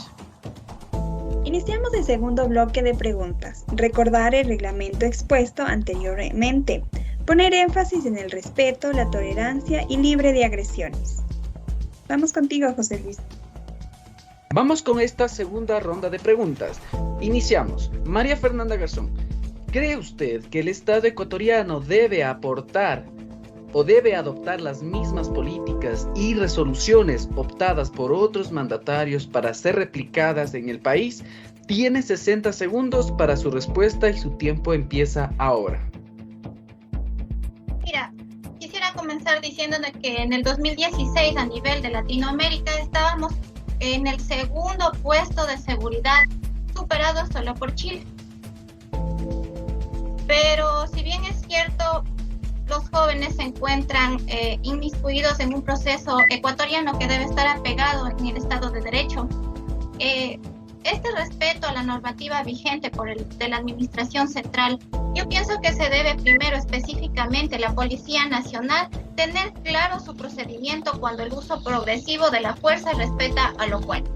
Iniciamos el segundo bloque de preguntas. Recordar el reglamento expuesto anteriormente. Poner énfasis en el respeto, la tolerancia y libre de agresiones. Vamos contigo, José Luis. Vamos con esta segunda ronda de preguntas. Iniciamos. María Fernanda Garzón, ¿cree usted que el Estado ecuatoriano debe aportar o debe adoptar las mismas políticas y resoluciones optadas por otros mandatarios para ser replicadas en el país? Tiene 60 segundos para su respuesta y su tiempo empieza ahora. Mira, quisiera comenzar diciéndole que en el 2016 a nivel de Latinoamérica estábamos en el segundo puesto de seguridad, superado solo por Chile. Pero si bien es cierto, los jóvenes se encuentran inmiscuidos en un proceso ecuatoriano que debe estar apegado en el Estado de Derecho. Este respeto a la normativa vigente de la Administración Central, yo pienso que se debe primero específicamente la Policía Nacional tener claro su procedimiento cuando el uso progresivo de la fuerza respeta a lo bueno.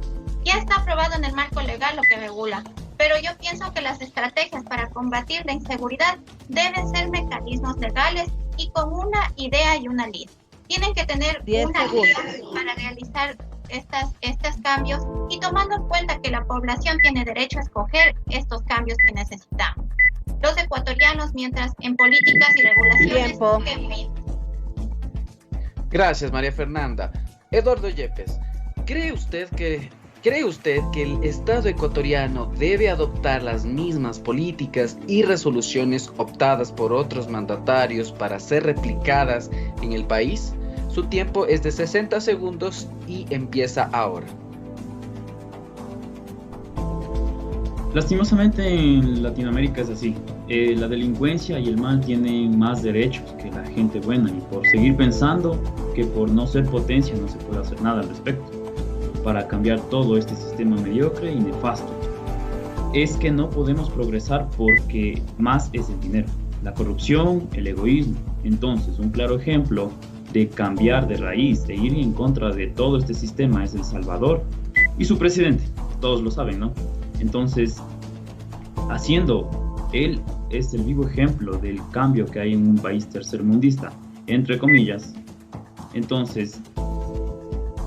Ya está aprobado en el marco legal lo que regula, pero yo pienso que las estrategias para combatir la inseguridad deben ser mecanismos legales y con una idea y una línea. Tienen que tener una guía para realizar estos cambios y tomando en cuenta que la población tiene derecho a escoger estos cambios que necesitamos. Los ecuatorianos, mientras en políticas y regulaciones... Gracias, María Fernanda. Eduardo Yepes, ¿cree usted que el Estado ecuatoriano debe adoptar las mismas políticas y resoluciones optadas por otros mandatarios para ser replicadas en el país? Su tiempo es de 60 segundos y empieza ahora. Lastimosamente en Latinoamérica es así. La delincuencia y el mal tienen más derechos que la gente buena y por seguir pensando que por no ser potencia no se puede hacer nada al respecto para cambiar todo este sistema mediocre y nefasto. Es que no podemos progresar porque más es el dinero, la corrupción, el egoísmo. Entonces, un claro ejemplo de cambiar de raíz, de ir en contra de todo este sistema es El Salvador y su presidente, todos lo saben, ¿no? Entonces, él es el vivo ejemplo del cambio que hay en un país tercermundista, entre comillas. Entonces,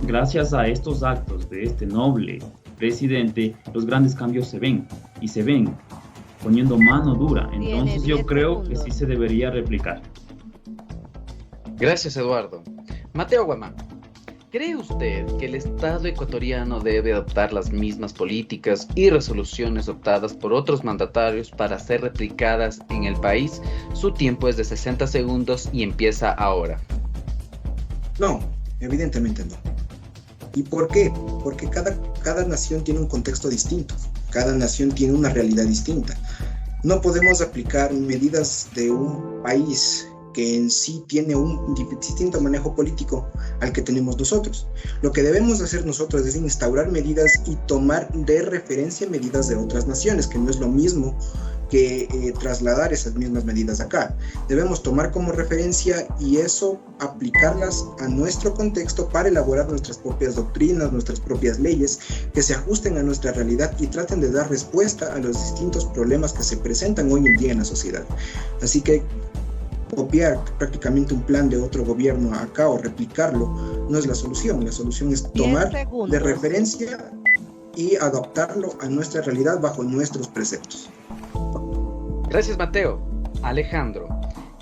gracias a estos actos de este noble presidente, los grandes cambios se ven poniendo mano dura. Entonces yo creo que sí se debería replicar. Gracias, Eduardo. Mateo Guamán, ¿cree usted que el Estado ecuatoriano debe adoptar las mismas políticas y resoluciones optadas por otros mandatarios para ser replicadas en el país? Su tiempo es de 60 segundos y empieza ahora. No, evidentemente no. ¿Y por qué? Porque cada nación tiene un contexto distinto, cada nación tiene una realidad distinta. No podemos aplicar medidas de un país que en sí tiene un distinto manejo político al que tenemos nosotros. Lo que debemos hacer nosotros es instaurar medidas y tomar de referencia medidas de otras naciones, que no es lo mismo que trasladar esas mismas medidas acá. Debemos tomar como referencia y eso aplicarlas a nuestro contexto para elaborar nuestras propias doctrinas, nuestras propias leyes que se ajusten a nuestra realidad y traten de dar respuesta a los distintos problemas que se presentan hoy en día en la sociedad. Así que copiar prácticamente un plan de otro gobierno acá o replicarlo no es la solución. La solución es tomar de referencia y adaptarlo a nuestra realidad bajo nuestros preceptos. Gracias, Mateo. Alejandro,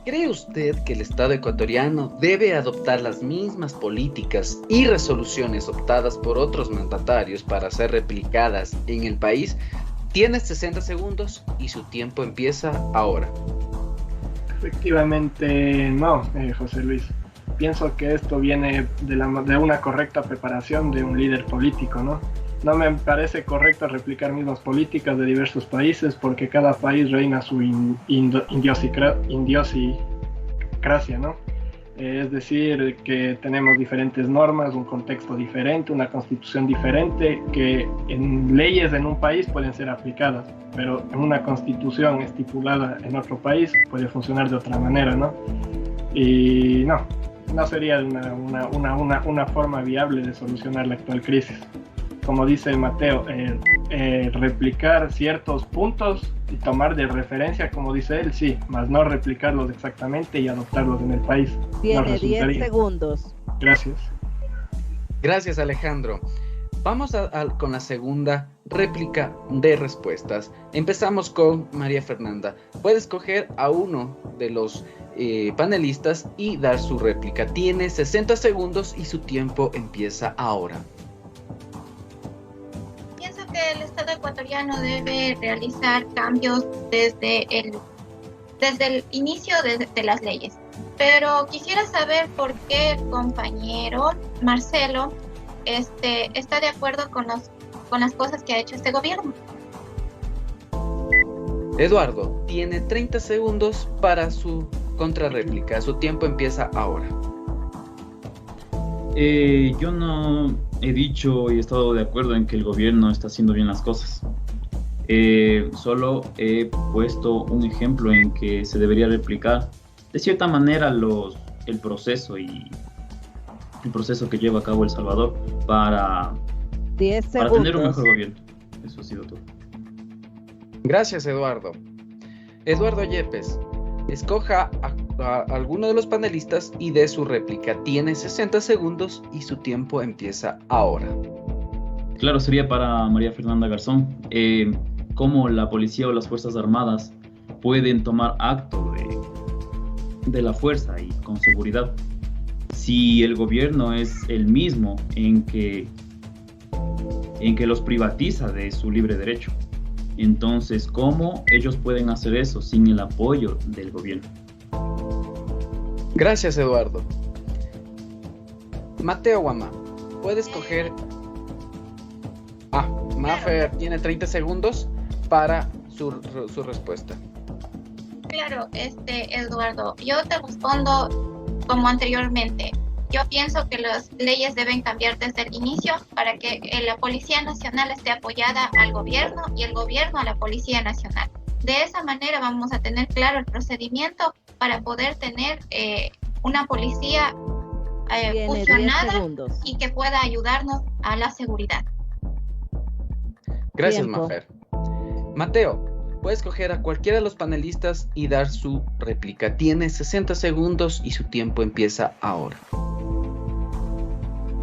¿cree usted que el Estado ecuatoriano debe adoptar las mismas políticas y resoluciones optadas por otros mandatarios para ser replicadas en el país? Tiene 60 segundos y su tiempo empieza ahora. Efectivamente no, José Luis. Pienso que esto viene de una correcta preparación de un líder político, ¿no? No me parece correcto replicar mismas políticas de diversos países porque cada país reina su idiosincrasia, ¿no? Es decir, que tenemos diferentes normas, un contexto diferente, una constitución diferente, que en leyes en un país pueden ser aplicadas, pero en una constitución estipulada en otro país puede funcionar de otra manera, ¿no? Y no sería una forma viable de solucionar la actual crisis. Como dice Mateo, replicar ciertos puntos y tomar de referencia, como dice él, sí, más no replicarlos exactamente y adoptarlos en el país. Tiene 10 segundos. Gracias. Gracias, Alejandro. Vamos con la segunda réplica de respuestas. Empezamos con María Fernanda. Puede escoger a uno de los panelistas y dar su réplica. Tiene 60 segundos y su tiempo empieza ahora. Pienso que el Estado ecuatoriano debe realizar cambios desde el inicio de las leyes. Pero quisiera saber por qué el compañero Marcelo está de acuerdo con las cosas que ha hecho este gobierno. Eduardo tiene 30 segundos para su contrarréplica. Su tiempo empieza ahora. Yo no he dicho y he estado de acuerdo en que el gobierno está haciendo bien las cosas. Solo he puesto un ejemplo en que se debería replicar de cierta manera el proceso que lleva a cabo El Salvador para tener un mejor gobierno. Eso ha sido todo. Gracias, Eduardo. Eduardo Yepes, escoja a alguno de los panelistas y dé su réplica. Tiene 60 segundos y su tiempo empieza ahora. Claro, sería para María Fernanda Garzón. ¿Cómo la policía o las Fuerzas Armadas pueden tomar acto de la fuerza y con seguridad si el gobierno es el mismo en que los privatiza de su libre derecho? Entonces, ¿cómo ellos pueden hacer eso sin el apoyo del gobierno? Gracias, Eduardo. Mateo Guamá, puede escoger... Mafer tiene 30 segundos para su respuesta. Claro, Eduardo, yo te respondo como anteriormente. Yo pienso que las leyes deben cambiar desde el inicio para que la Policía Nacional esté apoyada al gobierno y el gobierno a la Policía Nacional. De esa manera vamos a tener claro el procedimiento para poder tener una policía fusionada y que pueda ayudarnos a la seguridad. Gracias, Mafer. Mateo, puedes escoger a cualquiera de los panelistas y dar su réplica. Tiene 60 segundos y su tiempo empieza ahora.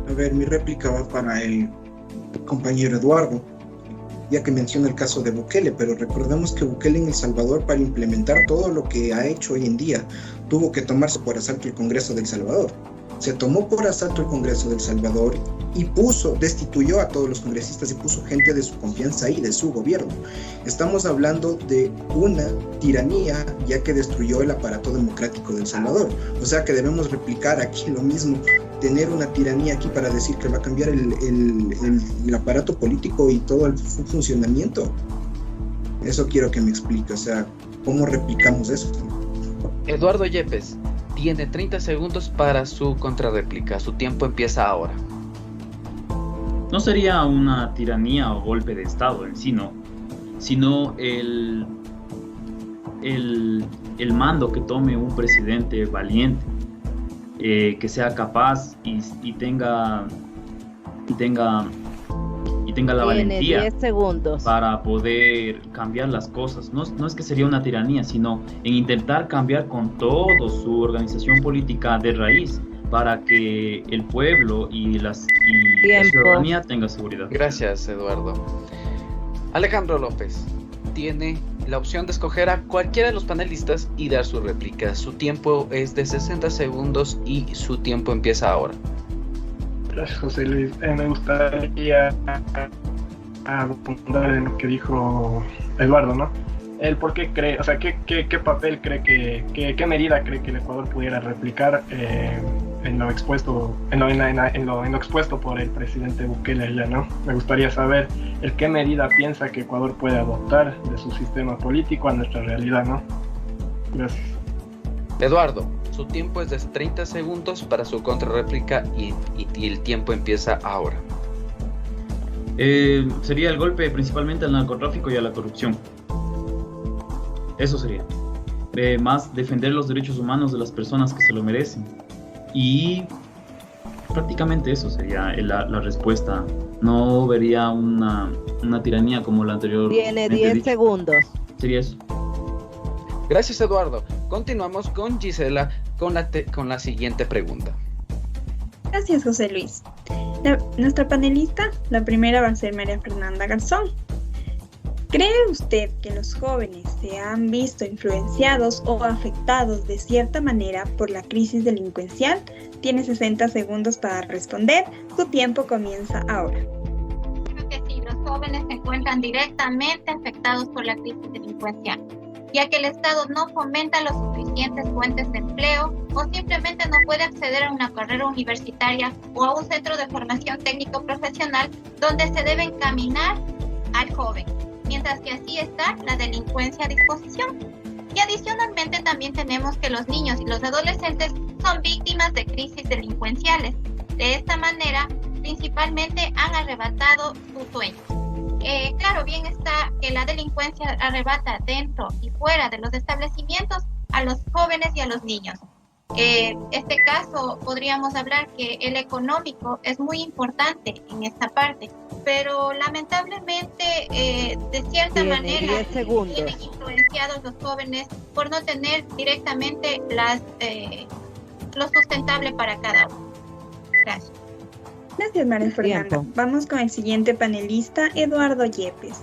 A ver, mi réplica va para el compañero Eduardo, ya que menciona el caso de Bukele, pero recordemos que Bukele en El Salvador, para implementar todo lo que ha hecho hoy en día, tuvo que tomarse por asalto el Congreso de El Salvador. Se tomó por asalto el Congreso de El Salvador y destituyó a todos los congresistas y puso gente de su confianza ahí, de su gobierno. Estamos hablando de una tiranía, ya que destruyó el aparato democrático de El Salvador. O sea que debemos replicar aquí lo mismo, tener una tiranía aquí para decir que va a cambiar el aparato político y todo el funcionamiento. Eso quiero que me explique, o sea, ¿cómo replicamos eso? Eduardo Yepes tiene 30 segundos para su contrarréplica. Su tiempo empieza ahora. No sería una tiranía o golpe de Estado en sí, no, sino el mando que tome un presidente valiente, que sea capaz y tenga la valentía 10 segundos para poder cambiar las cosas. No es que sería una tiranía, sino en intentar cambiar con todo su organización política de raíz para que el pueblo y la ciudadanía tenga seguridad. Gracias, Eduardo. Alejandro López tiene la opción de escoger a cualquiera de los panelistas y dar su réplica. Su tiempo es de 60 segundos y su tiempo empieza ahora. Gracias, José Luis. Me gustaría abundar en lo que dijo Eduardo, ¿no? Él, ¿por qué cree, o sea, qué papel cree qué medida cree que el Ecuador pudiera replicar en lo expuesto por el presidente Bukele allá, ¿no? Me gustaría saber qué medida piensa que Ecuador puede adoptar de su sistema político a nuestra realidad, ¿no? Gracias. Eduardo, Su tiempo es de 30 segundos para su contrarréplica y el tiempo empieza ahora. Sería el golpe principalmente al narcotráfico y a la corrupción. Eso sería. Más defender los derechos humanos de las personas que se lo merecen. Y prácticamente eso sería la respuesta. No vería una tiranía como la anterior. Tiene 10 segundos. Sería eso. Gracias, Eduardo. Continuamos con Gisela con la siguiente pregunta. Gracias, José Luis. Nuestra panelista, la primera va a ser María Fernanda Garzón. ¿Cree usted que los jóvenes se han visto influenciados o afectados de cierta manera por la crisis delincuencial? Tiene 60 segundos para responder. Su tiempo comienza ahora. Creo que sí, los jóvenes se encuentran directamente afectados por la crisis delincuencial, ya que el Estado no fomenta los suficientes fuentes de empleo o simplemente no puede acceder a una carrera universitaria o a un centro de formación técnico-profesional donde se debe encaminar al joven, mientras que así está la delincuencia a disposición. Y adicionalmente también tenemos que los niños y los adolescentes son víctimas de crisis delincuenciales. De esta manera, principalmente han arrebatado sus sueños. Claro, bien está que la delincuencia arrebata dentro y fuera de los establecimientos a los jóvenes y a los niños. Este caso podríamos hablar que el económico es muy importante en esta parte, pero lamentablemente de cierta manera vienen influenciados los jóvenes por no tener directamente lo sustentable para cada uno. Gracias. Gracias, María Fernanda. Vamos con el siguiente panelista, Eduardo Yepes.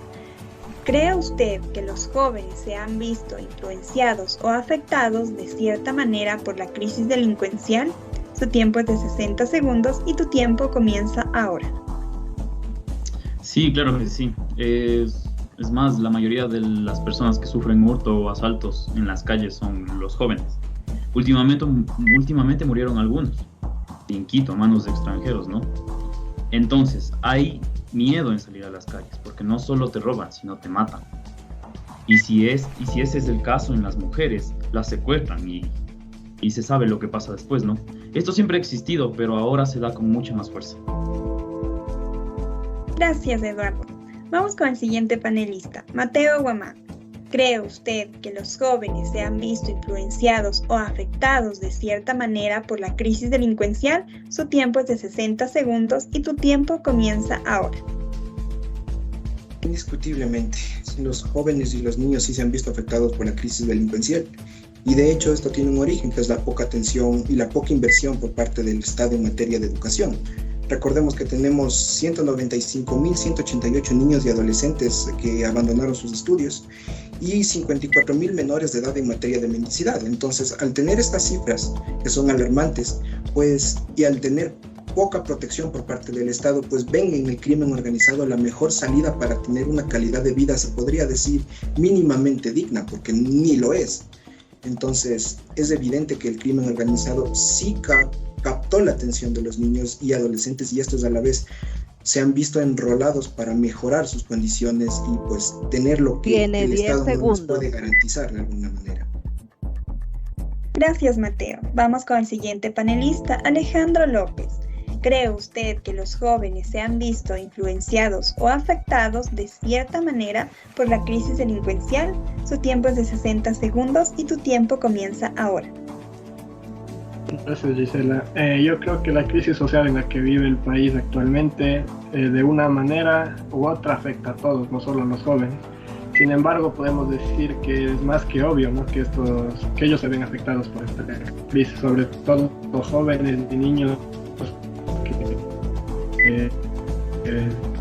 ¿Cree usted que los jóvenes se han visto influenciados o afectados de cierta manera por la crisis delincuencial? Su tiempo es de 60 segundos y tu tiempo comienza ahora. Sí, claro que sí. Es más, la mayoría de las personas que sufren hurto o asaltos en las calles son los jóvenes. Últimamente murieron algunos, en Quito, a manos de extranjeros, ¿no? Entonces, hay miedo en salir a las calles, porque no solo te roban, sino te matan. Y si ese es el caso en las mujeres, las secuestran y se sabe lo que pasa después, ¿no? Esto siempre ha existido, pero ahora se da con mucha más fuerza. Gracias, Eduardo. Vamos con el siguiente panelista, Mateo Guamán. ¿Cree usted que los jóvenes se han visto influenciados o afectados de cierta manera por la crisis delincuencial? Su tiempo es de 60 segundos y tu tiempo comienza ahora. Indiscutiblemente, los jóvenes y los niños sí se han visto afectados por la crisis delincuencial. Y de hecho esto tiene un origen, que es la poca atención y la poca inversión por parte del Estado en materia de educación. Recordemos que tenemos 195.188 niños y adolescentes que abandonaron sus estudios y 54.000 menores de edad en materia de mendicidad. Entonces, al tener estas cifras que son alarmantes, y al tener poca protección por parte del Estado, pues ven en el crimen organizado la mejor salida para tener una calidad de vida, se podría decir, mínimamente digna, porque ni lo es. Entonces, es evidente que el crimen organizado sí captó la atención de los niños y adolescentes, y estos a la vez se han visto enrolados para mejorar sus condiciones y pues tener lo que el Estado no les puede garantizar de alguna manera. Gracias, Mateo. Vamos con el siguiente panelista, Alejandro López. ¿Cree usted que los jóvenes se han visto influenciados o afectados de cierta manera por la crisis delincuencial? Su tiempo es de 60 segundos y tu tiempo comienza ahora. Gracias, Gisela. Yo creo que la crisis social en la que vive el país actualmente, de una manera u otra, afecta a todos, no solo a los jóvenes. Sin embargo, podemos decir que es más que obvio, ¿no?, que ellos se ven afectados por esta crisis, sobre todo los jóvenes y niños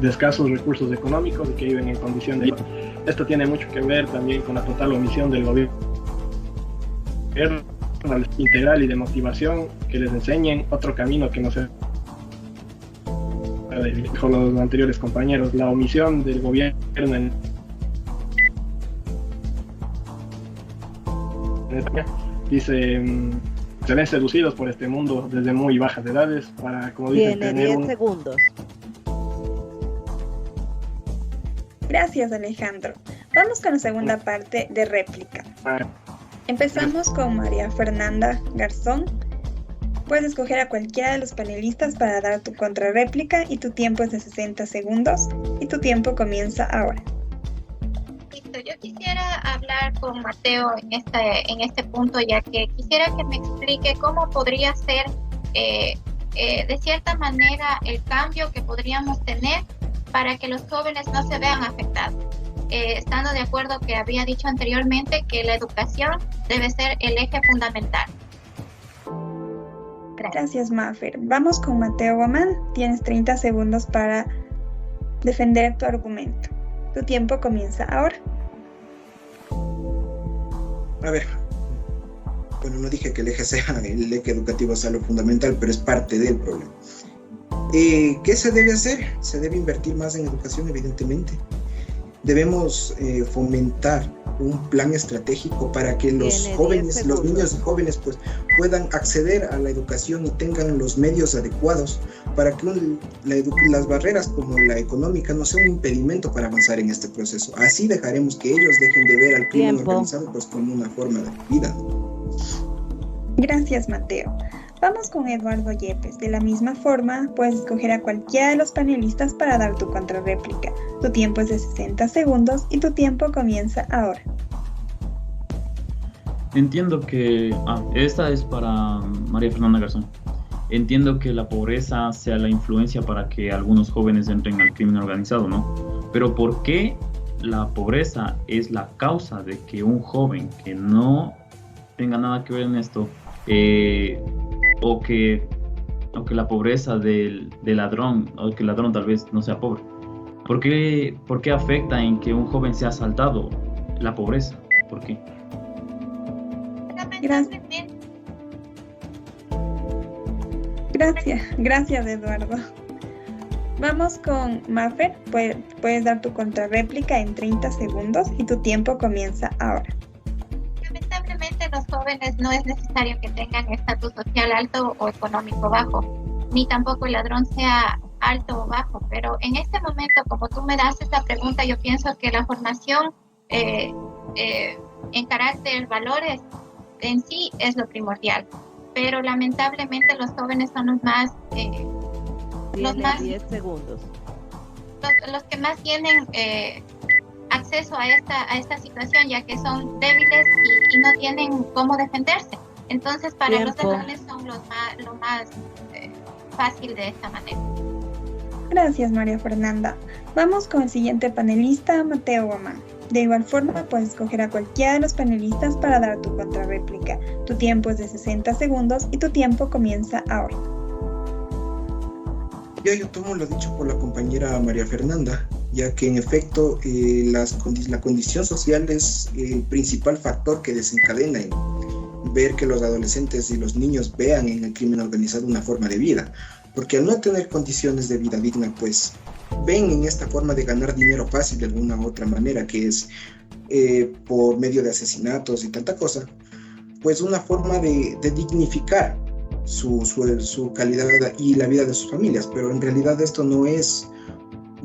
de escasos recursos económicos y que viven en condiciones de... Esto tiene mucho que ver también con la total omisión del gobierno integral y de motivación, que les enseñen otro camino que no sea, dijo los anteriores compañeros, la omisión del gobierno en España. Dice, se ven seducidos por este mundo desde muy bajas edades para, como dicen, tener 10 segundos. Gracias, Alejandro. Vamos con la segunda parte de réplica. Empezamos con María Fernanda Garzón. Puedes escoger a cualquiera de los panelistas para dar tu contrarréplica y tu tiempo es de 60 segundos y tu tiempo comienza ahora. Listo, yo quisiera hablar con Mateo en este punto, ya que quisiera que me explique cómo podría ser de cierta manera el cambio que podríamos tener para que los jóvenes no se vean afectados. Estando de acuerdo que había dicho anteriormente que la educación debe ser el eje fundamental. Gracias, Mafer. Vamos con Mateo Guamán. Tienes 30 segundos para defender tu argumento. Tu tiempo comienza ahora. A ver, bueno, no dije que el eje sea el eje educativo sea lo fundamental, pero es parte del problema. ¿Qué se debe hacer? Se debe invertir más en educación, evidentemente. Debemos fomentar un plan estratégico para que los jóvenes, los niños y jóvenes pues puedan acceder a la educación y tengan los medios adecuados para que las barreras como la económica no sean un impedimento para avanzar en este proceso. Así dejaremos que ellos dejen de ver al crimen organizado pues como una forma de vida. Gracias, Mateo. Vamos con Eduardo Yepes. De la misma forma, puedes escoger a cualquiera de los panelistas para dar tu contrarréplica. Tu tiempo es de 60 segundos y tu tiempo comienza ahora. Entiendo que... esta es para María Fernanda Garzón. Entiendo que la pobreza sea la influencia para que algunos jóvenes entren al crimen organizado, ¿no? Pero ¿por qué la pobreza es la causa de que un joven que no tenga nada que ver en esto... o que la pobreza del ladrón, o que el ladrón tal vez no sea pobre? ¿Por qué afecta en que un joven sea asaltado la pobreza? ¿Por qué? Gracias, Eduardo. Vamos con Mafer. Puedes dar tu contrarréplica en 30 segundos y tu tiempo comienza ahora. Lamentablemente los jóvenes no es necesario que tengan estatus social alto o económico bajo, ni tampoco el ladrón sea alto o bajo, pero en este momento, como tú me das esta pregunta, yo pienso que la formación en carácter valores en sí es lo primordial, pero lamentablemente los jóvenes son los más 10 segundos. Los que más tienen acceso a esta situación, ya que son débiles y no tienen cómo defenderse. Entonces, para los ladrones son lo más fácil de esta manera. Gracias, María Fernanda. Vamos con el siguiente panelista, Mateo Guamán. De igual forma, puedes escoger a cualquiera de los panelistas para dar tu contrarréplica. Tu tiempo es de 60 segundos y tu tiempo comienza ahora. Yo tomo lo dicho por la compañera María Fernanda, ya que en efecto la condición social es el principal factor que desencadena en ver que los adolescentes y los niños vean en el crimen organizado una forma de vida, porque al no tener condiciones de vida digna, pues ven en esta forma de ganar dinero fácil de alguna u otra manera, que es por medio de asesinatos y tanta cosa, pues una forma de dignificar su calidad y la vida de sus familias, pero en realidad esto no es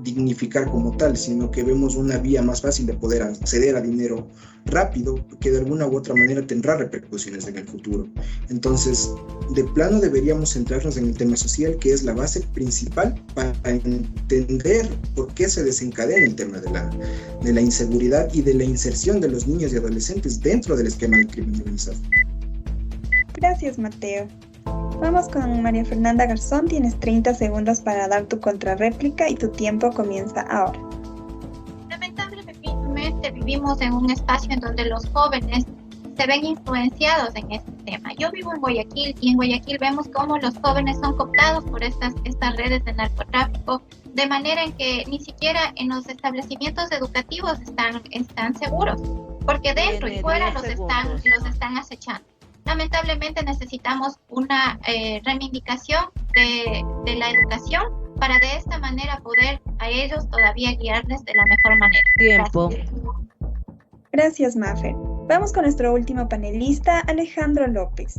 dignificar como tal, sino que vemos una vía más fácil de poder acceder a dinero rápido, que de alguna u otra manera tendrá repercusiones en el futuro. Entonces, de plano deberíamos centrarnos en el tema social, que es la base principal para entender por qué se desencadena el tema de la inseguridad y de la inserción de los niños y adolescentes dentro del esquema del crimen organizado. Gracias, Mateo. Vamos con María Fernanda Garzón. Tienes 30 segundos para dar tu contrarréplica y tu tiempo comienza ahora. Lamentablemente vivimos en un espacio en donde los jóvenes se ven influenciados en este tema. Yo vivo en Guayaquil y en Guayaquil vemos cómo los jóvenes son cooptados por estas redes de narcotráfico, de manera en que ni siquiera en los establecimientos educativos están seguros, porque dentro y fuera los están acechando. Lamentablemente necesitamos una reivindicación de la educación para de esta manera poder a ellos todavía guiarles de la mejor manera. Tiempo. Gracias, Mafer. Vamos con nuestro último panelista, Alejandro López.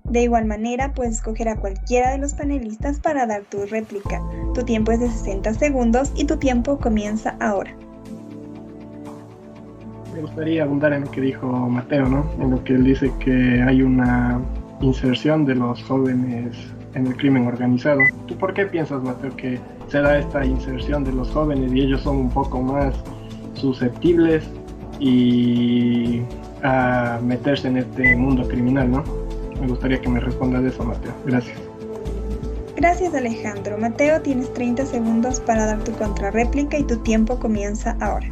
De igual manera, puedes escoger a cualquiera de los panelistas para dar tu réplica. Tu tiempo es de 60 segundos y tu tiempo comienza ahora. me gustaría abundar en lo que dijo Mateo, ¿no? En lo que él dice que hay una inserción de los jóvenes en el crimen organizado. ¿Tú por qué piensas, Mateo, que se da esta inserción de los jóvenes y ellos son un poco más susceptibles y a meterse en este mundo criminal, ¿no? Me gustaría que me respondas de eso, Mateo. Gracias. Gracias, Alejandro. Mateo, tienes 30 segundos para dar tu contrarréplica y tu tiempo comienza ahora.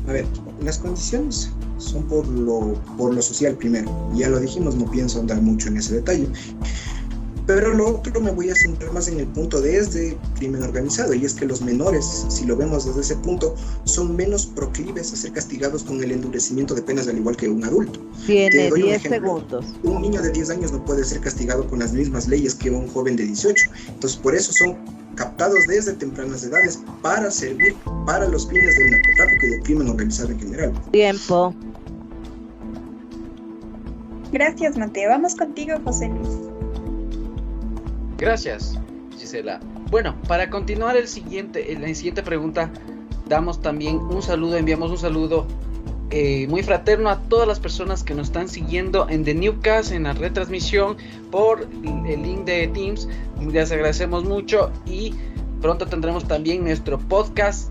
A ver, las condiciones son por lo social primero. Ya lo dijimos, no pienso andar mucho en ese detalle. Pero lo otro me voy a centrar más en el punto desde crimen organizado, y es que los menores, si lo vemos desde ese punto, son menos proclives a ser castigados con el endurecimiento de penas al igual que un adulto. Tiene 10 segundos. Un niño de 10 años no puede ser castigado con las mismas leyes que un joven de 18. Entonces, por eso son captados desde tempranas edades para servir para los fines del narcotráfico y del crimen organizado en general. Tiempo. Gracias, Mateo. Vamos contigo, José Luis. Gracias, Gisela. Bueno, para continuar en la siguiente pregunta, damos también un saludo, enviamos un saludo muy fraterno a todas las personas que nos están siguiendo en The Newcast, en la retransmisión por el link de Teams. Les agradecemos mucho y pronto tendremos también nuestro podcast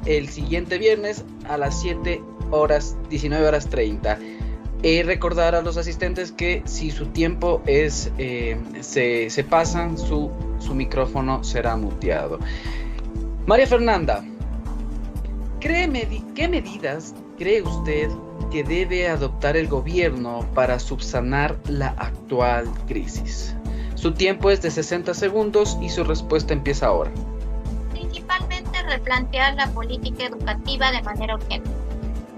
el siguiente viernes a las 19:30. Recordar a los asistentes que si su tiempo se pasan, su micrófono será muteado. María Fernanda, ¿qué medidas cree usted que debe adoptar el gobierno para subsanar la actual crisis? Su tiempo es de 60 segundos y su respuesta empieza ahora. Principalmente replantear la política educativa de manera urgente.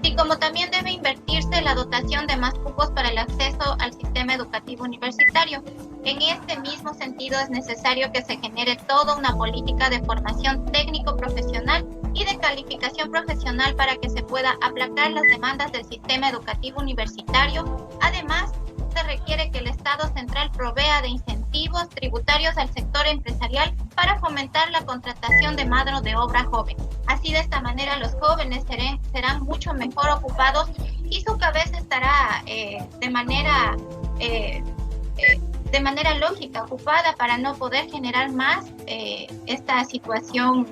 Y como también debe invertirse la dotación de más cupos para el acceso al sistema educativo universitario. En este mismo sentido es necesario que se genere toda una política de formación técnico-profesional y de calificación profesional para que se pueda aplacar las demandas del sistema educativo universitario. Además, se requiere que el Estado central provea de incentivos tributarios al sector empresarial para fomentar la contratación de mano de obra joven. Así, de esta manera, los jóvenes serán mucho mejor ocupados y su cabeza estará de manera lógica ocupada para no poder generar más esta situación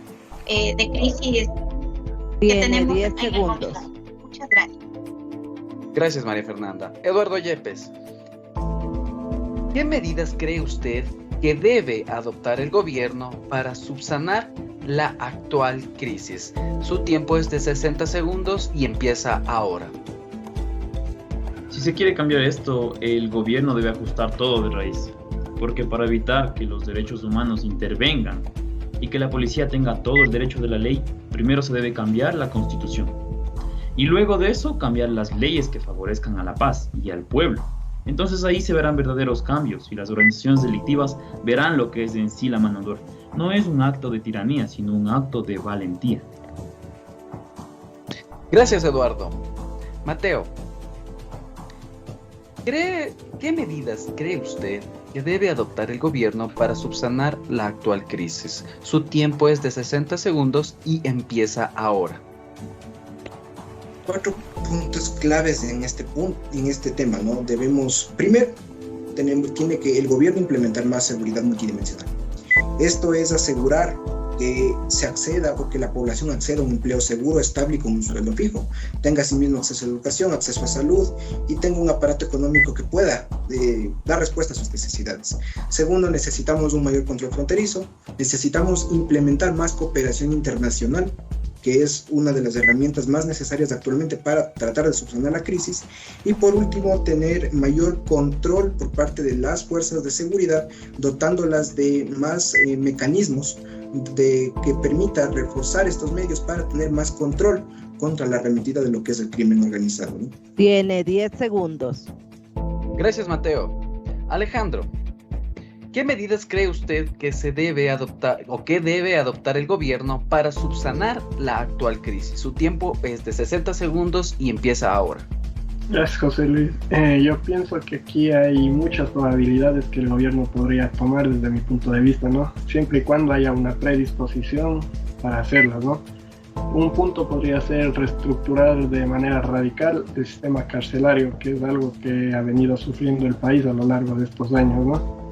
de crisis que tenemos 10 en el segundos. momento. Muchas gracias. Gracias, María Fernanda. Eduardo Yepes, ¿qué medidas cree usted que debe adoptar el gobierno para subsanar la actual crisis? Su tiempo es de 60 segundos y empieza ahora. Si se quiere cambiar esto, el gobierno debe ajustar todo de raíz, porque para evitar que los derechos humanos intervengan y que la policía tenga todo el derecho de la ley, primero se debe cambiar la Constitución. Y luego de eso, cambiar las leyes que favorezcan a la paz y al pueblo. Entonces ahí se verán verdaderos cambios y las organizaciones delictivas verán lo que es en sí la mano de obra. No es un acto de tiranía, sino un acto de valentía. Gracias, Eduardo. Mateo, ¿qué medidas cree usted que debe adoptar el gobierno para subsanar la actual crisis? Su tiempo es de 60 segundos y empieza ahora. 4 puntos claves en este tema, ¿no? Primero, tiene que el gobierno implementar más seguridad multidimensional. Esto es asegurar que se acceda o que la población acceda a un empleo seguro, estable y con un sueldo fijo, tenga asimismo acceso a educación, acceso a salud y tenga un aparato económico que pueda dar respuesta a sus necesidades. Segundo, necesitamos un mayor control fronterizo, necesitamos implementar más cooperación internacional, que es una de las herramientas más necesarias actualmente para tratar de subsanar la crisis. Y por último, tener mayor control por parte de las fuerzas de seguridad, dotándolas de más mecanismos que permita reforzar estos medios para tener más control contra la arremetida de lo que es el crimen organizado, ¿no? Tiene 10 segundos. Gracias, Mateo. Alejandro, ¿qué medidas cree usted que se debe adoptar o que debe adoptar el gobierno para subsanar la actual crisis? Su tiempo es de 60 segundos y empieza ahora. Gracias, José Luis. Yo pienso que aquí hay muchas probabilidades que el gobierno podría tomar desde mi punto de vista, ¿no? Siempre y cuando haya una predisposición para hacerlas, ¿no? Un punto podría ser reestructurar de manera radical el sistema carcelario, que es algo que ha venido sufriendo el país a lo largo de estos años, ¿no?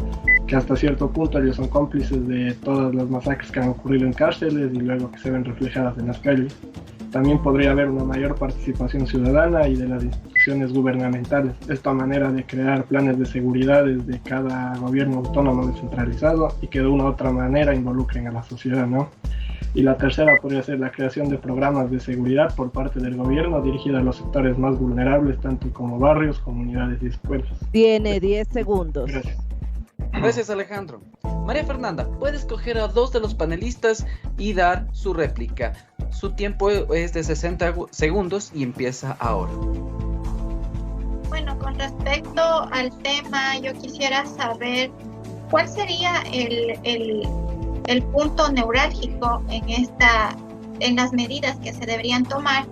Que hasta cierto punto ellos son cómplices de todas las masacres que han ocurrido en cárceles y luego que se ven reflejadas en las calles. También podría haber una mayor participación ciudadana y de las instituciones gubernamentales. Esta manera de crear planes de seguridad desde cada gobierno autónomo descentralizado y que de una u otra manera involucren a la sociedad, ¿no? Y la tercera podría ser la creación de programas de seguridad por parte del gobierno dirigida a los sectores más vulnerables, tanto como barrios, comunidades y escuelas. Tiene 10 segundos. Gracias. Gracias, Alejandro. María Fernanda, puede escoger a 2 de los panelistas y dar su réplica. Su tiempo es de 60 segundos y empieza ahora. Bueno, con respecto al tema, yo quisiera saber cuál sería el punto neurálgico en las medidas que se deberían tomar,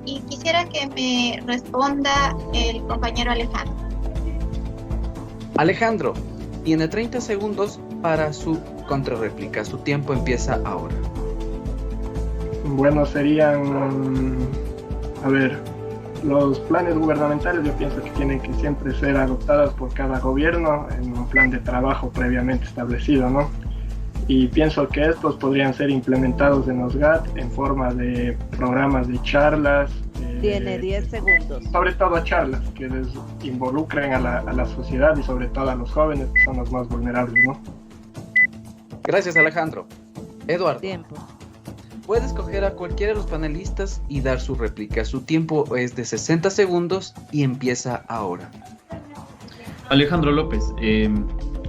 y quisiera que me responda el compañero Alejandro. Alejandro, tiene 30 segundos para su contrarréplica. Su tiempo empieza ahora. Bueno, serían, los planes gubernamentales yo pienso que tienen que siempre ser adoptados por cada gobierno en un plan de trabajo previamente establecido, ¿no? Y pienso que estos podrían ser implementados en los GAT en forma de programas de charlas. Tiene 10 segundos. Sobre todo charlas que les involucren a la sociedad y sobre todo a los jóvenes, que son los más vulnerables, ¿no? Gracias, Alejandro. Eduardo, Tiempo. puede escoger a cualquiera de los panelistas y dar su réplica. Su tiempo es de 60 segundos y empieza ahora. Alejandro López,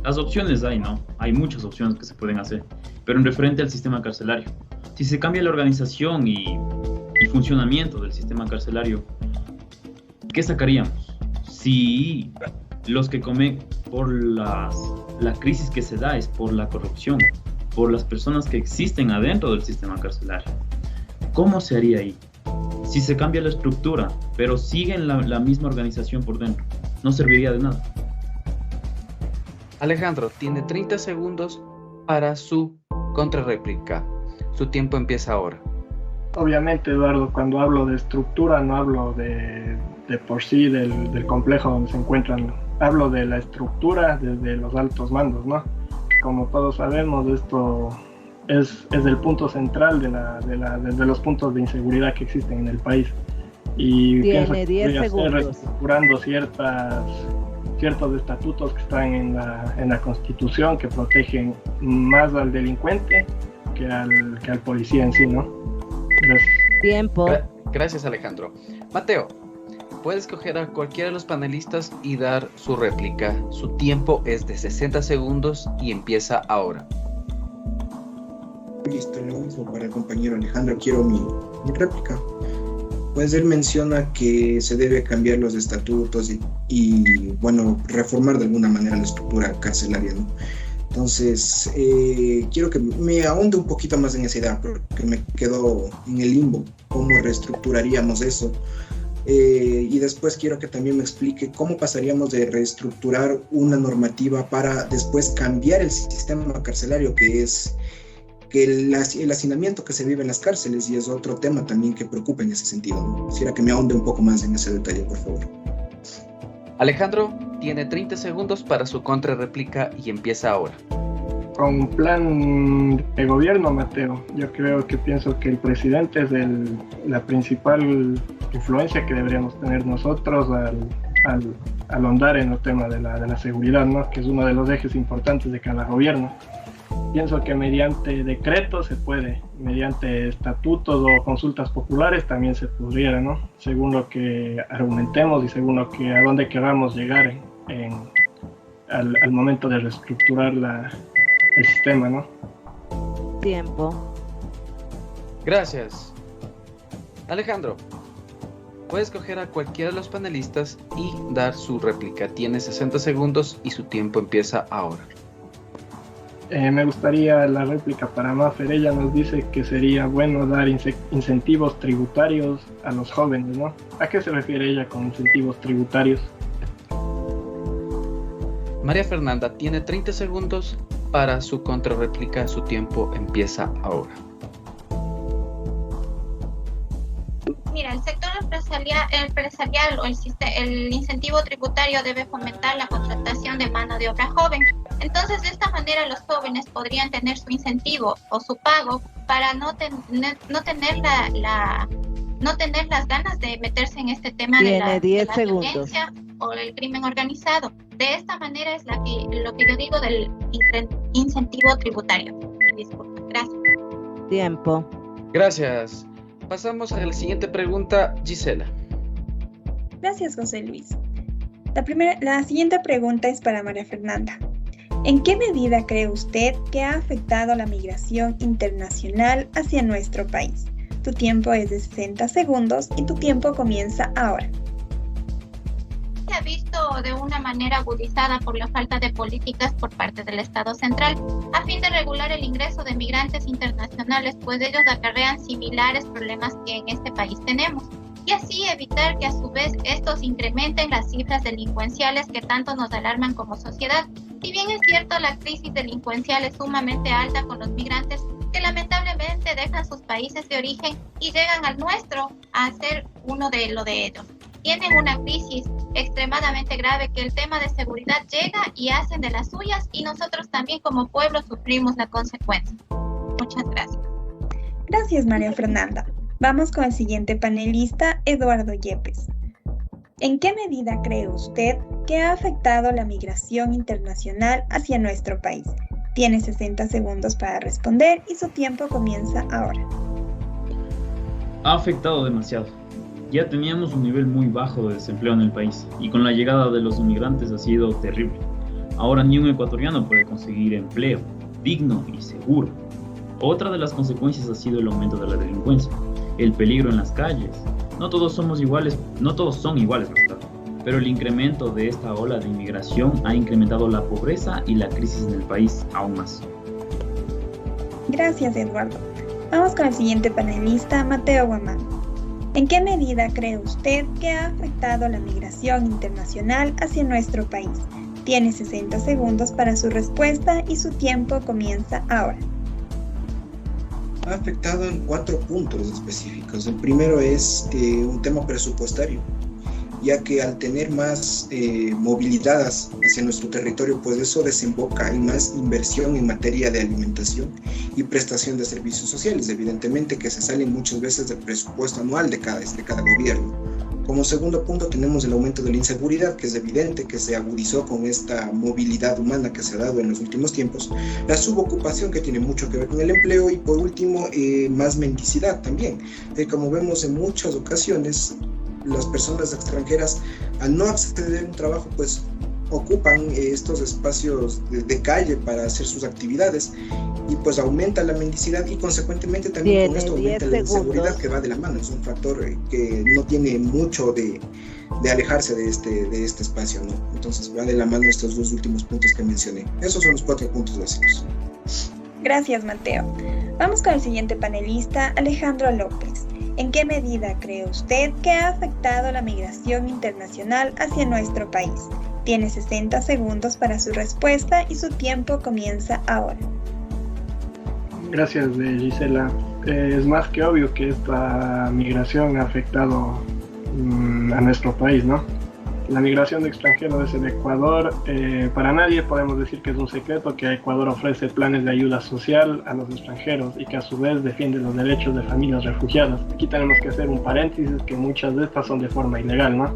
las opciones hay, ¿no? Hay muchas opciones que se pueden hacer, pero en referente al sistema carcelario, si se cambia la organización y funcionamiento del sistema carcelario, ¿qué sacaríamos? Si los que comen por la crisis que se da es por la corrupción, por las personas que existen adentro del sistema carcelario, ¿cómo se haría ahí? Si se cambia la estructura, pero siguen la misma organización por dentro, no serviría de nada. Alejandro, tiene 30 segundos para su contrarréplica. Su tiempo empieza ahora. Obviamente, Eduardo, cuando hablo de estructura no hablo de por sí del complejo donde se encuentran, hablo de la estructura desde los altos mandos, ¿no? Como todos sabemos, esto es el punto central de los puntos de inseguridad que existen en el país. Y pienso que podría ser reestructurando ciertos estatutos que están en la Constitución que protegen más al delincuente que al policía en sí, ¿no? Gracias. Tiempo. Gracias, Alejandro. Mateo, puede escoger a cualquiera de los panelistas y dar su réplica. Su tiempo es de 60 segundos y empieza ahora. Listo, lo mismo para el compañero Alejandro. Quiero mi réplica. Pues él menciona que se debe cambiar los estatutos y bueno, reformar de alguna manera la estructura carcelaria, ¿no? Entonces, quiero que me ahonde un poquito más en esa idea, porque me quedo en el limbo, cómo reestructuraríamos eso. Y después quiero que también me explique cómo pasaríamos de reestructurar una normativa para después cambiar el sistema carcelario, que es el hacinamiento que se vive en las cárceles, y es otro tema también que preocupa en ese sentido, ¿no? Quisiera que me ahonde un poco más en ese detalle, por favor. Alejandro, tiene 30 segundos para su contrarréplica y empieza ahora. Con un plan de gobierno, Mateo, yo pienso que el presidente es la principal influencia que deberíamos tener nosotros al ahondar en el tema de la seguridad, ¿no? Que es uno de los ejes importantes de cada gobierno. Pienso que mediante decretos se puede, mediante estatutos o consultas populares también se podría, ¿no? Según lo que argumentemos y según a dónde queramos llegar al momento de reestructurar el sistema, ¿no? Tiempo. Gracias. Alejandro, puede escoger a cualquiera de los panelistas y dar su réplica. Tiene 60 segundos y su tiempo empieza ahora. Me gustaría la réplica para Mafer. Ella nos dice que sería bueno dar incentivos tributarios a los jóvenes, ¿no? ¿A qué se refiere ella con incentivos tributarios? María Fernanda tiene 30 segundos para su contrarréplica. Su tiempo empieza ahora. mira, el sector empresarial o el incentivo tributario debe fomentar la contratación de mano de obra joven. Entonces, de esta manera los jóvenes podrían tener su incentivo o su pago para no tener las ganas de meterse en este tema de la violencia o el crimen organizado. De esta manera es lo que yo digo del incentivo tributario. Disculpa, gracias. Tiempo. Gracias. Pasamos a la siguiente pregunta, Gisela. Gracias, José Luis. La siguiente pregunta es para María Fernanda. ¿En qué medida cree usted que ha afectado la migración internacional hacia nuestro país? Tu tiempo es de 60 segundos y tu tiempo comienza ahora. Se ha visto de una manera agudizada por la falta de políticas por parte del Estado central a fin de regular el ingreso de migrantes internacionales, pues ellos acarrean similares problemas que en este país tenemos, y así evitar que a su vez estos incrementen las cifras delincuenciales que tanto nos alarman como sociedad. Si bien es cierto, la crisis delincuencial es sumamente alta con los migrantes que lamentablemente dejan sus países de origen y llegan al nuestro a ser uno de ellos. Tienen una crisis extremadamente grave que el tema de seguridad llega y hacen de las suyas, y nosotros también como pueblo sufrimos la consecuencia. Muchas gracias. Gracias, María Fernanda. Vamos con el siguiente panelista, Eduardo Yepes. ¿En qué medida cree usted que ha afectado la migración internacional hacia nuestro país? Tiene 60 segundos para responder y su tiempo comienza ahora. Ha afectado demasiado. Ya teníamos un nivel muy bajo de desempleo en el país y con la llegada de los inmigrantes ha sido terrible. Ahora ni un ecuatoriano puede conseguir empleo digno y seguro. Otra de las consecuencias ha sido el aumento de la delincuencia, el peligro en las calles. No todos son iguales, ¿verdad? Pero el incremento de esta ola de inmigración ha incrementado la pobreza y la crisis en el país aún más. Gracias, Eduardo. Vamos con el siguiente panelista, Mateo Guamán. ¿En qué medida cree usted que ha afectado la migración internacional hacia nuestro país? Tiene 60 segundos para su respuesta y su tiempo comienza ahora. Ha afectado en 4 puntos específicos. El primero es un tema presupuestario, ya que al tener más movilidad hacia nuestro territorio, pues eso desemboca en más inversión en materia de alimentación y prestación de servicios sociales, evidentemente que se salen muchas veces del presupuesto anual de cada gobierno. Como segundo punto tenemos el aumento de la inseguridad, que es evidente que se agudizó con esta movilidad humana que se ha dado en los últimos tiempos, la subocupación, que tiene mucho que ver con el empleo, y por último más mendicidad también. Como vemos en muchas ocasiones, las personas extranjeras, al no acceder a un trabajo, pues ocupan estos espacios de calle para hacer sus actividades, y pues aumenta la mendicidad, y consecuentemente también con esto aumenta la inseguridad, que va de la mano. Es un factor que no tiene mucho de alejarse de este espacio, ¿no? Entonces va de la mano estos 2 últimos puntos que mencioné. Esos son los 4 puntos básicos. Gracias, Mateo. Vamos con el siguiente panelista, Alejandro López. ¿En qué medida cree usted que ha afectado la migración internacional hacia nuestro país? Tiene 60 segundos para su respuesta y su tiempo comienza ahora. Gracias, Gisela. Es más que obvio que esta migración ha afectado a nuestro país, ¿no? La migración de extranjeros desde el Ecuador, para nadie podemos decir que es un secreto que Ecuador ofrece planes de ayuda social a los extranjeros y que a su vez defiende los derechos de familias refugiadas. Aquí tenemos que hacer un paréntesis, que muchas de estas son de forma ilegal, ¿no?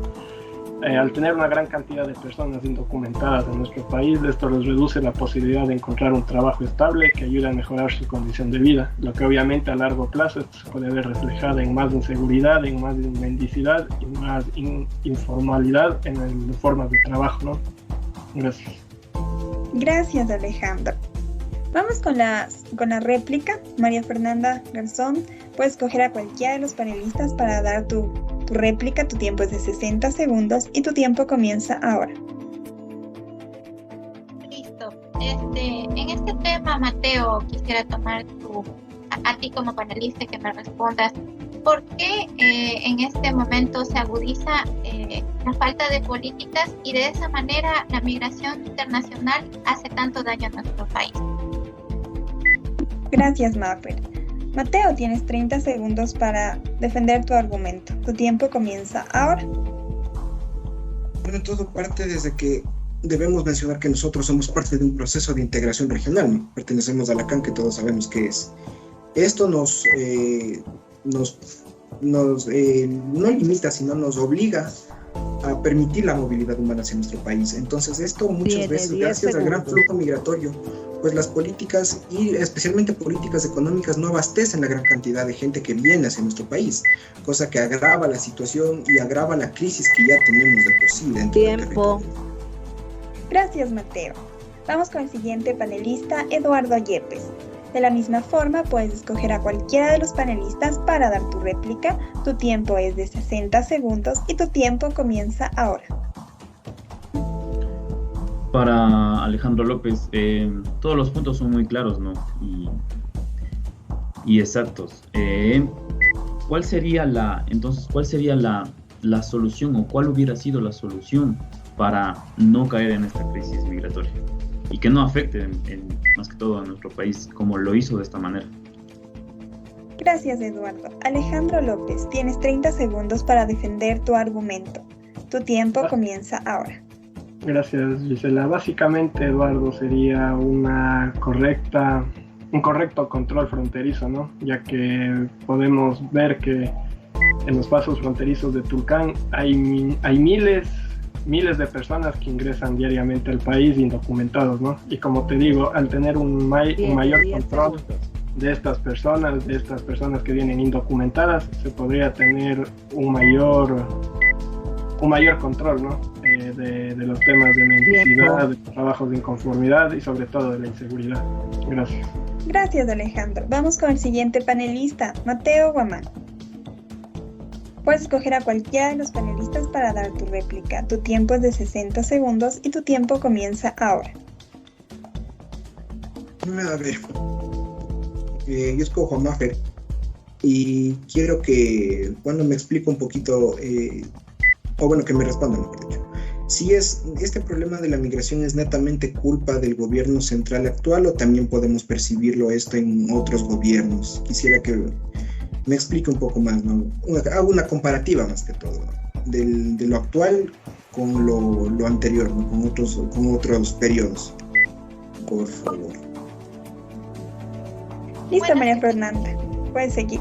Al tener una gran cantidad de personas indocumentadas en nuestro país, esto les reduce la posibilidad de encontrar un trabajo estable que ayude a mejorar su condición de vida, lo que obviamente a largo plazo se puede ver reflejado en más inseguridad, en más mendicidad y más informalidad en formas de trabajo, ¿no? Gracias. Gracias, Alejandro. Vamos con la réplica. María Fernanda Garzón, puedes escoger a cualquiera de los panelistas para dar tu réplica. Tu tiempo es de 60 segundos y tu tiempo comienza ahora. Listo. En este tema, Mateo, quisiera tomar a ti como panelista que me respondas. ¿Por qué en este momento se agudiza la falta de políticas y de esa manera la migración internacional hace tanto daño a nuestro país? Gracias, Maffer. Mateo, tienes 30 segundos para defender tu argumento. Tu tiempo comienza ahora. Bueno, todo parte desde que debemos mencionar que nosotros somos parte de un proceso de integración regional, ¿no? Pertenecemos a la CAN, que todos sabemos qué es. Esto no limita, sino nos obliga a permitir la movilidad humana hacia nuestro país. Entonces esto muchas veces, gracias al gran flujo migratorio, pues las políticas, y especialmente políticas económicas, no abastecen la gran cantidad de gente que viene hacia nuestro país, cosa que agrava la situación y agrava la crisis que ya tenemos de por sí dentro del territorio. Gracias, Mateo. Vamos con el siguiente panelista, Eduardo Yepes. De la misma forma, puedes escoger a cualquiera de los panelistas para dar tu réplica. Tu tiempo es de 60 segundos y tu tiempo comienza ahora. Para Alejandro López, todos los puntos son muy claros, ¿no? Y exactos. ¿Cuál sería la solución, o cuál hubiera sido la solución para no caer en esta crisis migratoria y que no afecte más que todo a nuestro país como lo hizo de esta manera? Gracias, Eduardo. Alejandro López, tienes 30 segundos para defender tu argumento. Tu tiempo comienza ahora. Gracias, Gisela. Básicamente, Eduardo, sería un correcto control fronterizo, ¿no? Ya que podemos ver que en los pasos fronterizos de Tulcán hay miles de personas que ingresan diariamente al país indocumentados, ¿no? Y como te digo, al tener un mayor control de estas personas que vienen indocumentadas, se podría tener un mayor control, ¿no? De los temas de mendicidad, de los trabajos de inconformidad y sobre todo de la inseguridad. Gracias. Gracias, Alejandro. Vamos con el siguiente panelista, Mateo Guamán. Puedes escoger a cualquiera de los panelistas para dar tu réplica. Tu tiempo es de 60 segundos y tu tiempo comienza ahora. A ver, yo escojo a Mafer y quiero que, me explique un poquito, que me responda, mejor dicho. Si este problema de la migración es netamente culpa del gobierno central actual, o también podemos percibirlo esto en otros gobiernos. Quisiera que me explique un poco más, ¿no? Hago una comparativa más que todo, ¿no? de lo actual con lo anterior, ¿no? con otros periodos, por favor. Listo, María Fernanda, puedes seguir.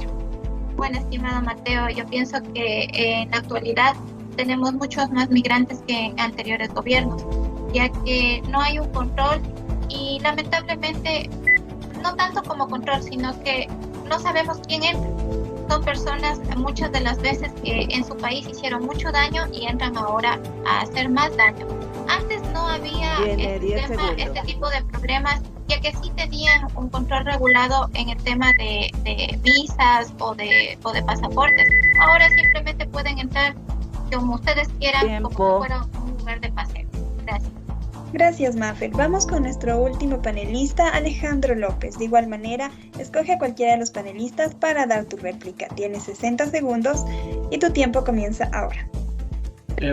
Bueno, estimado Mateo, yo pienso que en la actualidad tenemos muchos más migrantes que en anteriores gobiernos, ya que no hay un control y lamentablemente no tanto como control, sino que no sabemos quién entra. Son personas muchas de las veces que en su país hicieron mucho daño y entran ahora a hacer más daño. Antes no había este tipo de problemas, ya que sí tenían un control regulado en el tema de visas o de pasaportes. Ahora simplemente pueden entrar como ustedes quieran, como si fuera un lugar de paseo. Gracias. Gracias, Mafer. Vamos con nuestro último panelista, Alejandro López. De igual manera, escoge a cualquiera de los panelistas para dar tu réplica. Tienes 60 segundos y tu tiempo comienza ahora.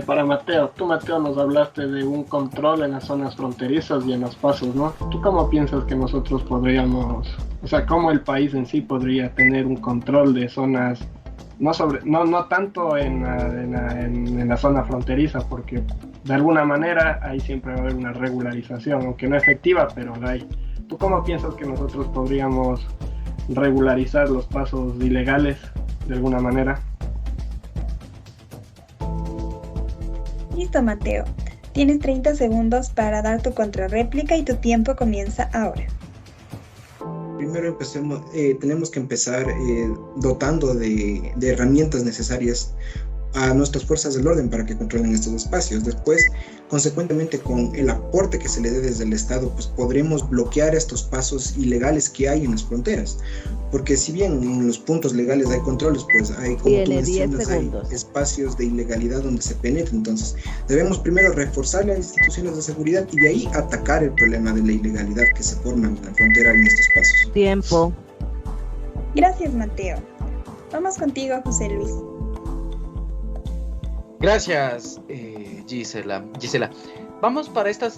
Para Mateo, Mateo, nos hablaste de un control en las zonas fronterizas y en los pasos, ¿no? ¿Tú cómo piensas que nosotros podríamos, cómo el país en sí podría tener un control de zonas, no tanto en la zona fronteriza, porque de alguna manera ahí siempre va a haber una regularización, aunque no efectiva, pero la hay. ¿Tú cómo piensas que nosotros podríamos regularizar los pasos ilegales de alguna manera? Listo, Mateo. Tienes 30 segundos para dar tu contrarréplica y tu tiempo comienza ahora. Primero tenemos que empezar dotando de herramientas necesarias a nuestras fuerzas del orden para que controlen estos espacios. Después, consecuentemente, con el aporte que se le dé desde el Estado, pues podremos bloquear estos pasos ilegales que hay en las fronteras. Porque si bien en los puntos legales hay controles, pues hay, como tú mencionas, hay espacios de ilegalidad donde se penetra. Entonces, debemos primero reforzar las instituciones de seguridad y de ahí atacar el problema de la ilegalidad que se forma en la frontera en estos pasos. Tiempo. Gracias, Mateo. Vamos contigo, José Luis. Gracias, Gisela. Vamos para esta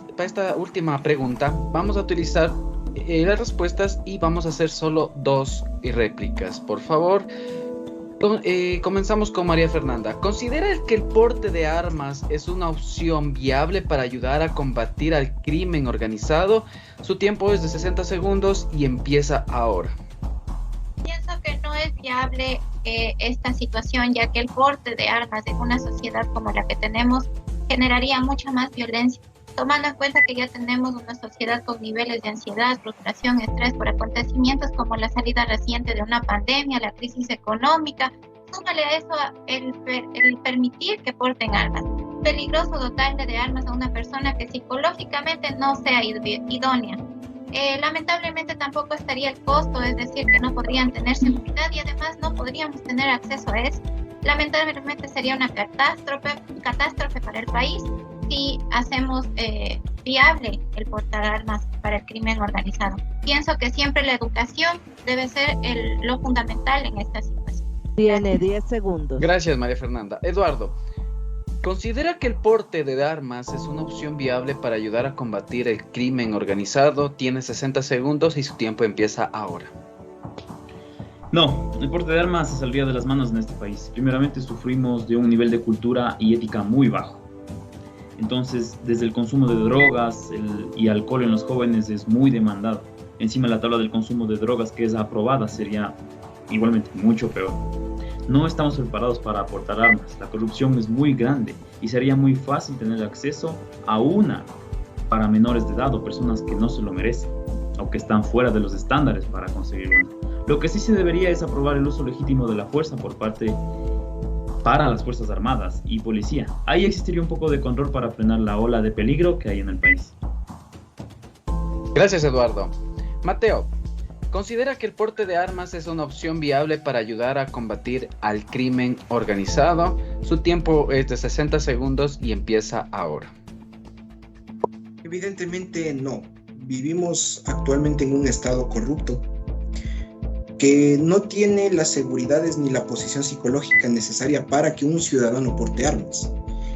última pregunta. Vamos a utilizar las respuestas y vamos a hacer solo 2 réplicas. Por favor, comenzamos con María Fernanda. ¿Considera que el porte de armas es una opción viable para ayudar a combatir al crimen organizado? Su tiempo es de 60 segundos y empieza ahora. Pienso que no es viable esta situación, ya que el porte de armas en una sociedad como la que tenemos generaría mucha más violencia, tomando en cuenta que ya tenemos una sociedad con niveles de ansiedad, frustración, estrés por acontecimientos como la salida reciente de una pandemia, la crisis económica. Súmale a eso el permitir que porten armas. Peligroso dotarle de armas a una persona que psicológicamente no sea idónea. Lamentablemente tampoco estaría el costo, es decir, que no podrían tener seguridad y además no podríamos tener acceso a eso. Lamentablemente sería una catástrofe para el país si hacemos viable el portar armas para el crimen organizado. Pienso que siempre la educación debe ser lo fundamental en esta situación. Tiene 10 segundos. Gracias, María Fernanda. Eduardo, ¿considera que el porte de armas es una opción viable para ayudar a combatir el crimen organizado? Tiene 60 segundos y su tiempo empieza ahora. No, el porte de armas se saldría de las manos en este país. Primeramente sufrimos de un nivel de cultura y ética muy bajo. Entonces, desde el consumo de drogas y alcohol en los jóvenes es muy demandado. Encima la tabla del consumo de drogas que es aprobada sería igualmente mucho peor. No estamos preparados para portar armas. La corrupción es muy grande y sería muy fácil tener acceso a una para menores de edad o personas que no se lo merecen o que están fuera de los estándares para conseguir una. Lo que sí se debería es aprobar el uso legítimo de la fuerza para las Fuerzas Armadas y Policía. Ahí existiría un poco de control para frenar la ola de peligro que hay en el país. Gracias, Eduardo. Mateo, ¿considera que el porte de armas es una opción viable para ayudar a combatir al crimen organizado? Su tiempo es de 60 segundos y empieza ahora. Evidentemente no. Vivimos actualmente en un estado corrupto que no tiene las seguridades ni la posición psicológica necesaria para que un ciudadano porte armas.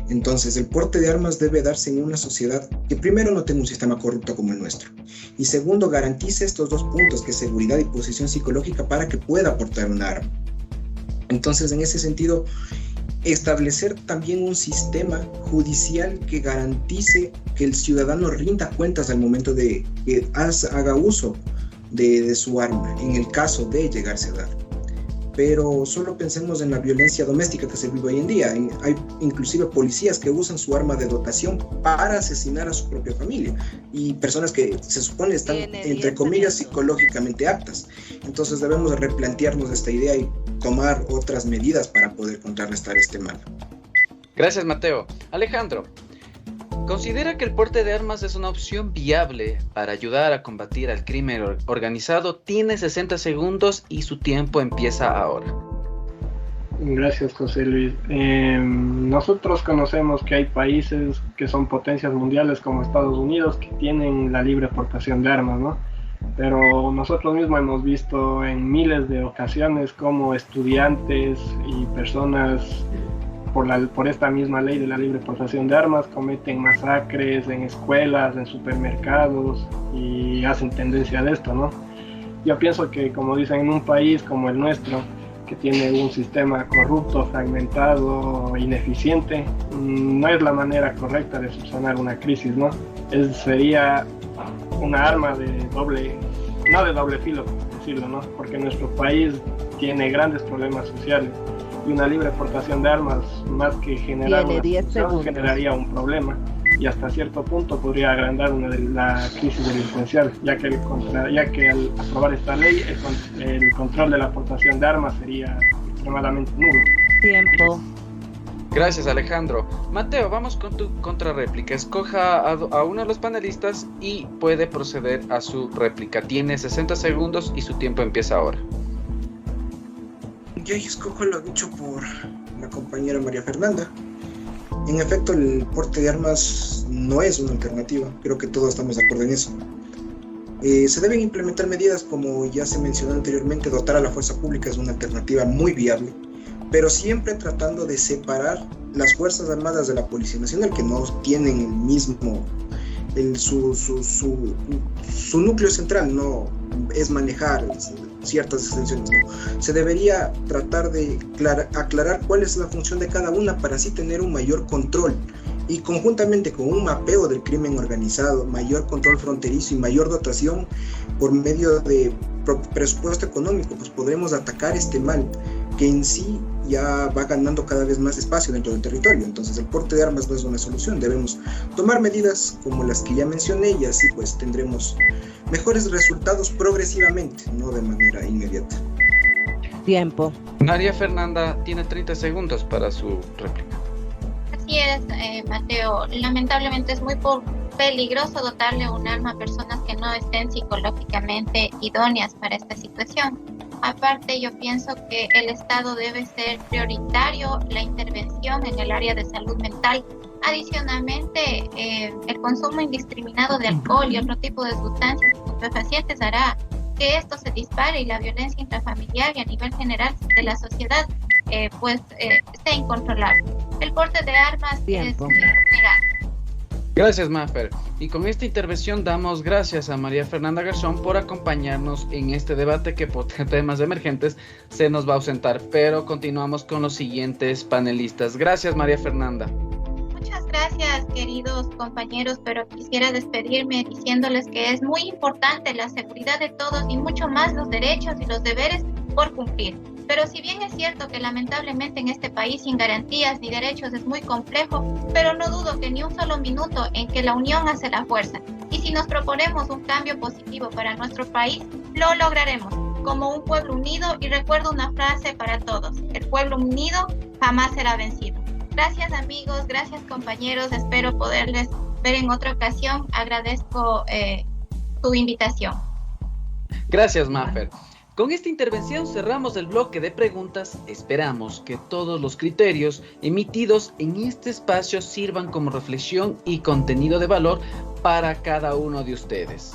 Entonces, el porte de armas debe darse en una sociedad que primero no tenga un sistema corrupto como el nuestro y segundo garantice estos 2 puntos, que es seguridad y posición psicológica, para que pueda portar un arma. Entonces, en ese sentido, establecer también un sistema judicial que garantice que el ciudadano rinda cuentas al momento de que haga uso de su arma, en el caso de llegarse a dar. Pero solo pensemos en la violencia doméstica que se vive hoy en día. Hay inclusive policías que usan su arma de dotación para asesinar a su propia familia y personas que se supone están, entre comillas, psicológicamente aptas. Entonces debemos replantearnos esta idea y tomar otras medidas para poder contrarrestar este mal. Gracias, Mateo. Alejandro, ¿considera que el porte de armas es una opción viable para ayudar a combatir al crimen organizado? Tiene 60 segundos y su tiempo empieza ahora. Gracias, José Luis. Nosotros conocemos que hay países que son potencias mundiales como Estados Unidos que tienen la libre portación de armas, ¿no? Pero nosotros mismos hemos visto en miles de ocasiones cómo estudiantes y personas por esta misma ley de la libre portación de armas cometen masacres en escuelas, en supermercados y hacen tendencia de esto, ¿no? Yo pienso que, como dicen, en un país como el nuestro, que tiene un sistema corrupto, fragmentado, ineficiente, no es la manera correcta de subsanar una crisis, ¿no? Sería una arma no de doble filo, por decirlo, ¿no? Porque nuestro país tiene grandes problemas sociales y una libre portación de armas, más que generar una solución, generaría un problema y hasta cierto punto podría agrandar la crisis delincuencial, ya que al aprobar esta ley el control de la portación de armas sería extremadamente nulo. Tiempo. Gracias, Alejandro. Mateo, vamos con tu contrarréplica. Escoja a uno de los panelistas y puede proceder a su réplica. Tiene 60 segundos y su tiempo empieza ahora. Yo escojo lo dicho por la compañera María Fernanda. En efecto, el porte de armas no es una alternativa. Creo que todos estamos de acuerdo en eso. Se deben implementar medidas como ya se mencionó anteriormente. Dotar a la fuerza pública es una alternativa muy viable, pero siempre tratando de separar las Fuerzas Armadas de la Policía Nacional, que no tienen el mismo su núcleo central no es manejar ciertas extensiones, ¿no? Se debería tratar de aclarar cuál es la función de cada una para así tener un mayor control, y conjuntamente con un mapeo del crimen organizado, mayor control fronterizo y mayor dotación por medio de presupuesto económico, pues podremos atacar este mal que en sí ya va ganando cada vez más espacio dentro del territorio. Entonces el porte de armas no es una solución, debemos tomar medidas como las que ya mencioné y así pues tendremos mejores resultados progresivamente, no de manera inmediata. Tiempo. María Fernanda tiene 30 segundos para su réplica. Así es, Mateo. Lamentablemente es muy peligroso dotarle un arma a personas que no estén psicológicamente idóneas para esta situación. Aparte, yo pienso que el Estado debe ser prioritario la intervención en el área de salud mental. Adicionalmente, el consumo indiscriminado de alcohol y otro tipo de sustancias estupefacientes hará que esto se dispare y la violencia intrafamiliar y a nivel general de la sociedad esté incontrolable. El porte de armas es legal. Gracias, Mafer. Y con esta intervención damos gracias a María Fernanda Garzón por acompañarnos en este debate que por temas emergentes se nos va a ausentar, pero continuamos con los siguientes panelistas. Gracias, María Fernanda. Muchas gracias, queridos compañeros, pero quisiera despedirme diciéndoles que es muy importante la seguridad de todos y mucho más los derechos y los deberes por cumplir. Pero si bien es cierto que lamentablemente en este país sin garantías ni derechos es muy complejo, pero no dudo que ni un solo minuto en que la unión hace la fuerza. Y si nos proponemos un cambio positivo para nuestro país, lo lograremos como un pueblo unido. Y recuerdo una frase para todos: el pueblo unido jamás será vencido. Gracias, amigos, gracias, compañeros, espero poderles ver en otra ocasión. Agradezco su invitación. Gracias, Mafer. Con esta intervención cerramos el bloque de preguntas. Esperamos que todos los criterios emitidos en este espacio sirvan como reflexión y contenido de valor para cada uno de ustedes.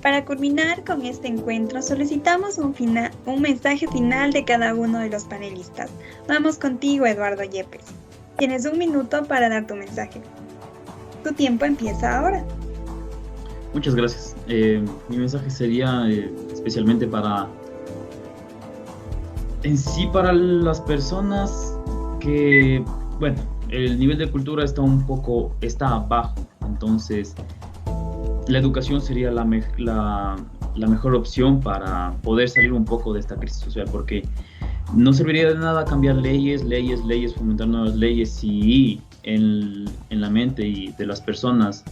Para culminar con este encuentro, solicitamos un mensaje final de cada uno de los panelistas. Vamos contigo, Eduardo Yepes. Tienes 1 minuto para dar tu mensaje. Tu tiempo empieza ahora. Muchas gracias. Mi mensaje sería especialmente para las personas que, bueno, el nivel de cultura está bajo, entonces la educación sería la mejor opción para poder salir un poco de esta crisis social, porque no serviría de nada cambiar leyes, fomentar nuevas leyes si en la mente y de las personas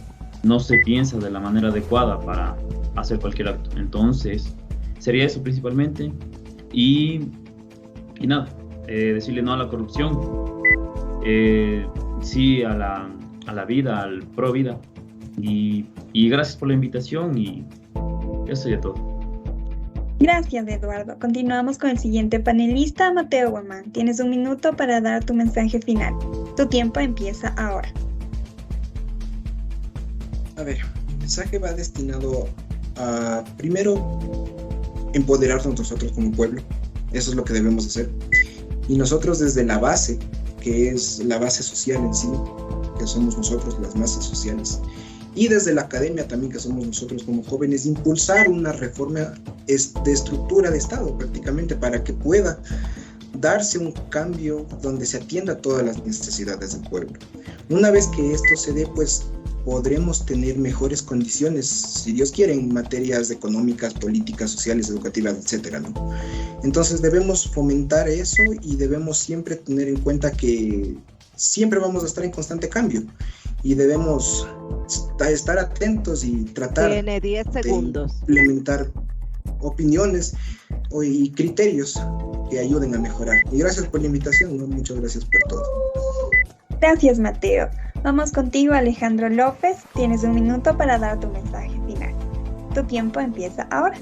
no se piensa de la manera adecuada para hacer cualquier acto. Entonces, sería eso principalmente. Y nada, decirle no a la corrupción, sí a la vida, al pro vida. Y gracias por la invitación y eso sería todo. Gracias, Eduardo. Continuamos con el siguiente panelista, Mateo Guamán. Tienes 1 minuto para dar tu mensaje final. Tu tiempo empieza ahora. A ver, mi mensaje va destinado a, primero, empoderarnos nosotros como pueblo. Eso es lo que debemos hacer. Y nosotros desde la base, que es la base social en sí, que somos nosotros, las masas sociales, y desde la academia también, que somos nosotros como jóvenes, impulsar una reforma de estructura de Estado prácticamente para que pueda darse un cambio donde se atienda todas las necesidades del pueblo. Una vez que esto se dé, pues podremos tener mejores condiciones, si Dios quiere, en materias económicas, políticas, sociales, educativas, etcétera, ¿no? Entonces debemos fomentar eso y debemos siempre tener en cuenta que siempre vamos a estar en constante cambio y debemos estar atentos y tratar Tiene 10 segundos. de implementar opiniones y criterios que ayuden a mejorar. Y gracias por la invitación, ¿no? Muchas gracias por todo. Gracias, Mateo. Vamos contigo, Alejandro López. Tienes 1 minuto para dar tu mensaje final. Tu tiempo empieza ahora.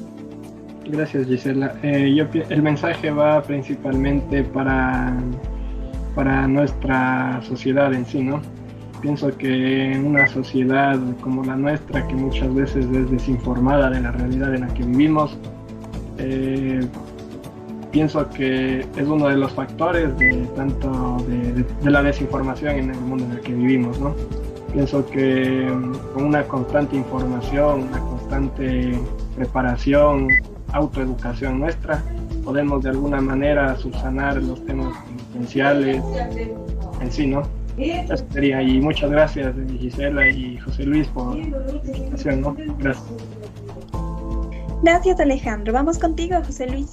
Gracias, Gisela. El mensaje va principalmente para nuestra sociedad en sí, ¿no? Pienso que en una sociedad como la nuestra, que muchas veces es desinformada de la realidad en la que vivimos, pienso que es uno de los factores de la desinformación en el mundo en el que vivimos, ¿no? Pienso que con una constante información, una constante preparación, autoeducación nuestra, podemos de alguna manera subsanar los temas penitenciales en sí, ¿no? Eso sería, y muchas gracias Gisela y José Luis por la invitación, ¿no? Gracias. Gracias, Alejandro. Vamos contigo, José Luis.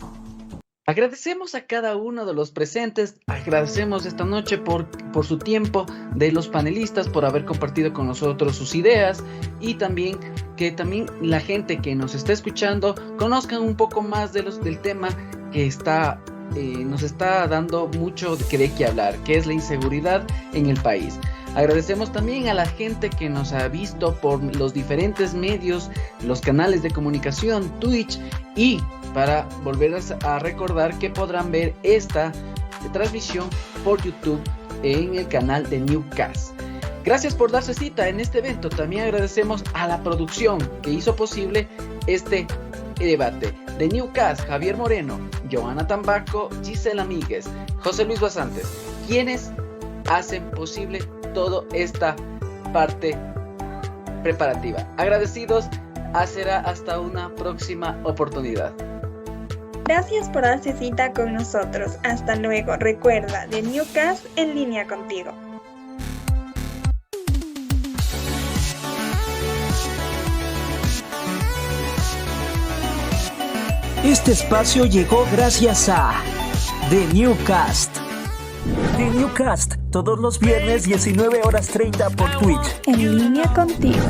Agradecemos a cada uno de los presentes, agradecemos esta noche por su tiempo, de los panelistas por haber compartido con nosotros sus ideas, y también que la gente que nos está escuchando conozcan un poco más del tema que nos está dando mucho de qué hablar, que es la inseguridad en el país. Agradecemos también a la gente que nos ha visto por los diferentes medios, los canales de comunicación, Twitch, y para volver a recordar que podrán ver esta transmisión por YouTube en el canal de Newcast. Gracias por darse cita en este evento. También agradecemos a la producción que hizo posible este debate. De Newcast, Javier Moreno, Joana Tambaco, Gisela Míguez, José Luis Basantes, quienes hacen posible toda esta parte preparativa. Agradecidos, será hasta una próxima oportunidad. Gracias por darse cita con nosotros. Hasta luego. Recuerda, de Newcast en línea contigo. Este espacio llegó gracias a The Newcast. The Newcast, todos los viernes 19:30 por Twitch. En línea contigo.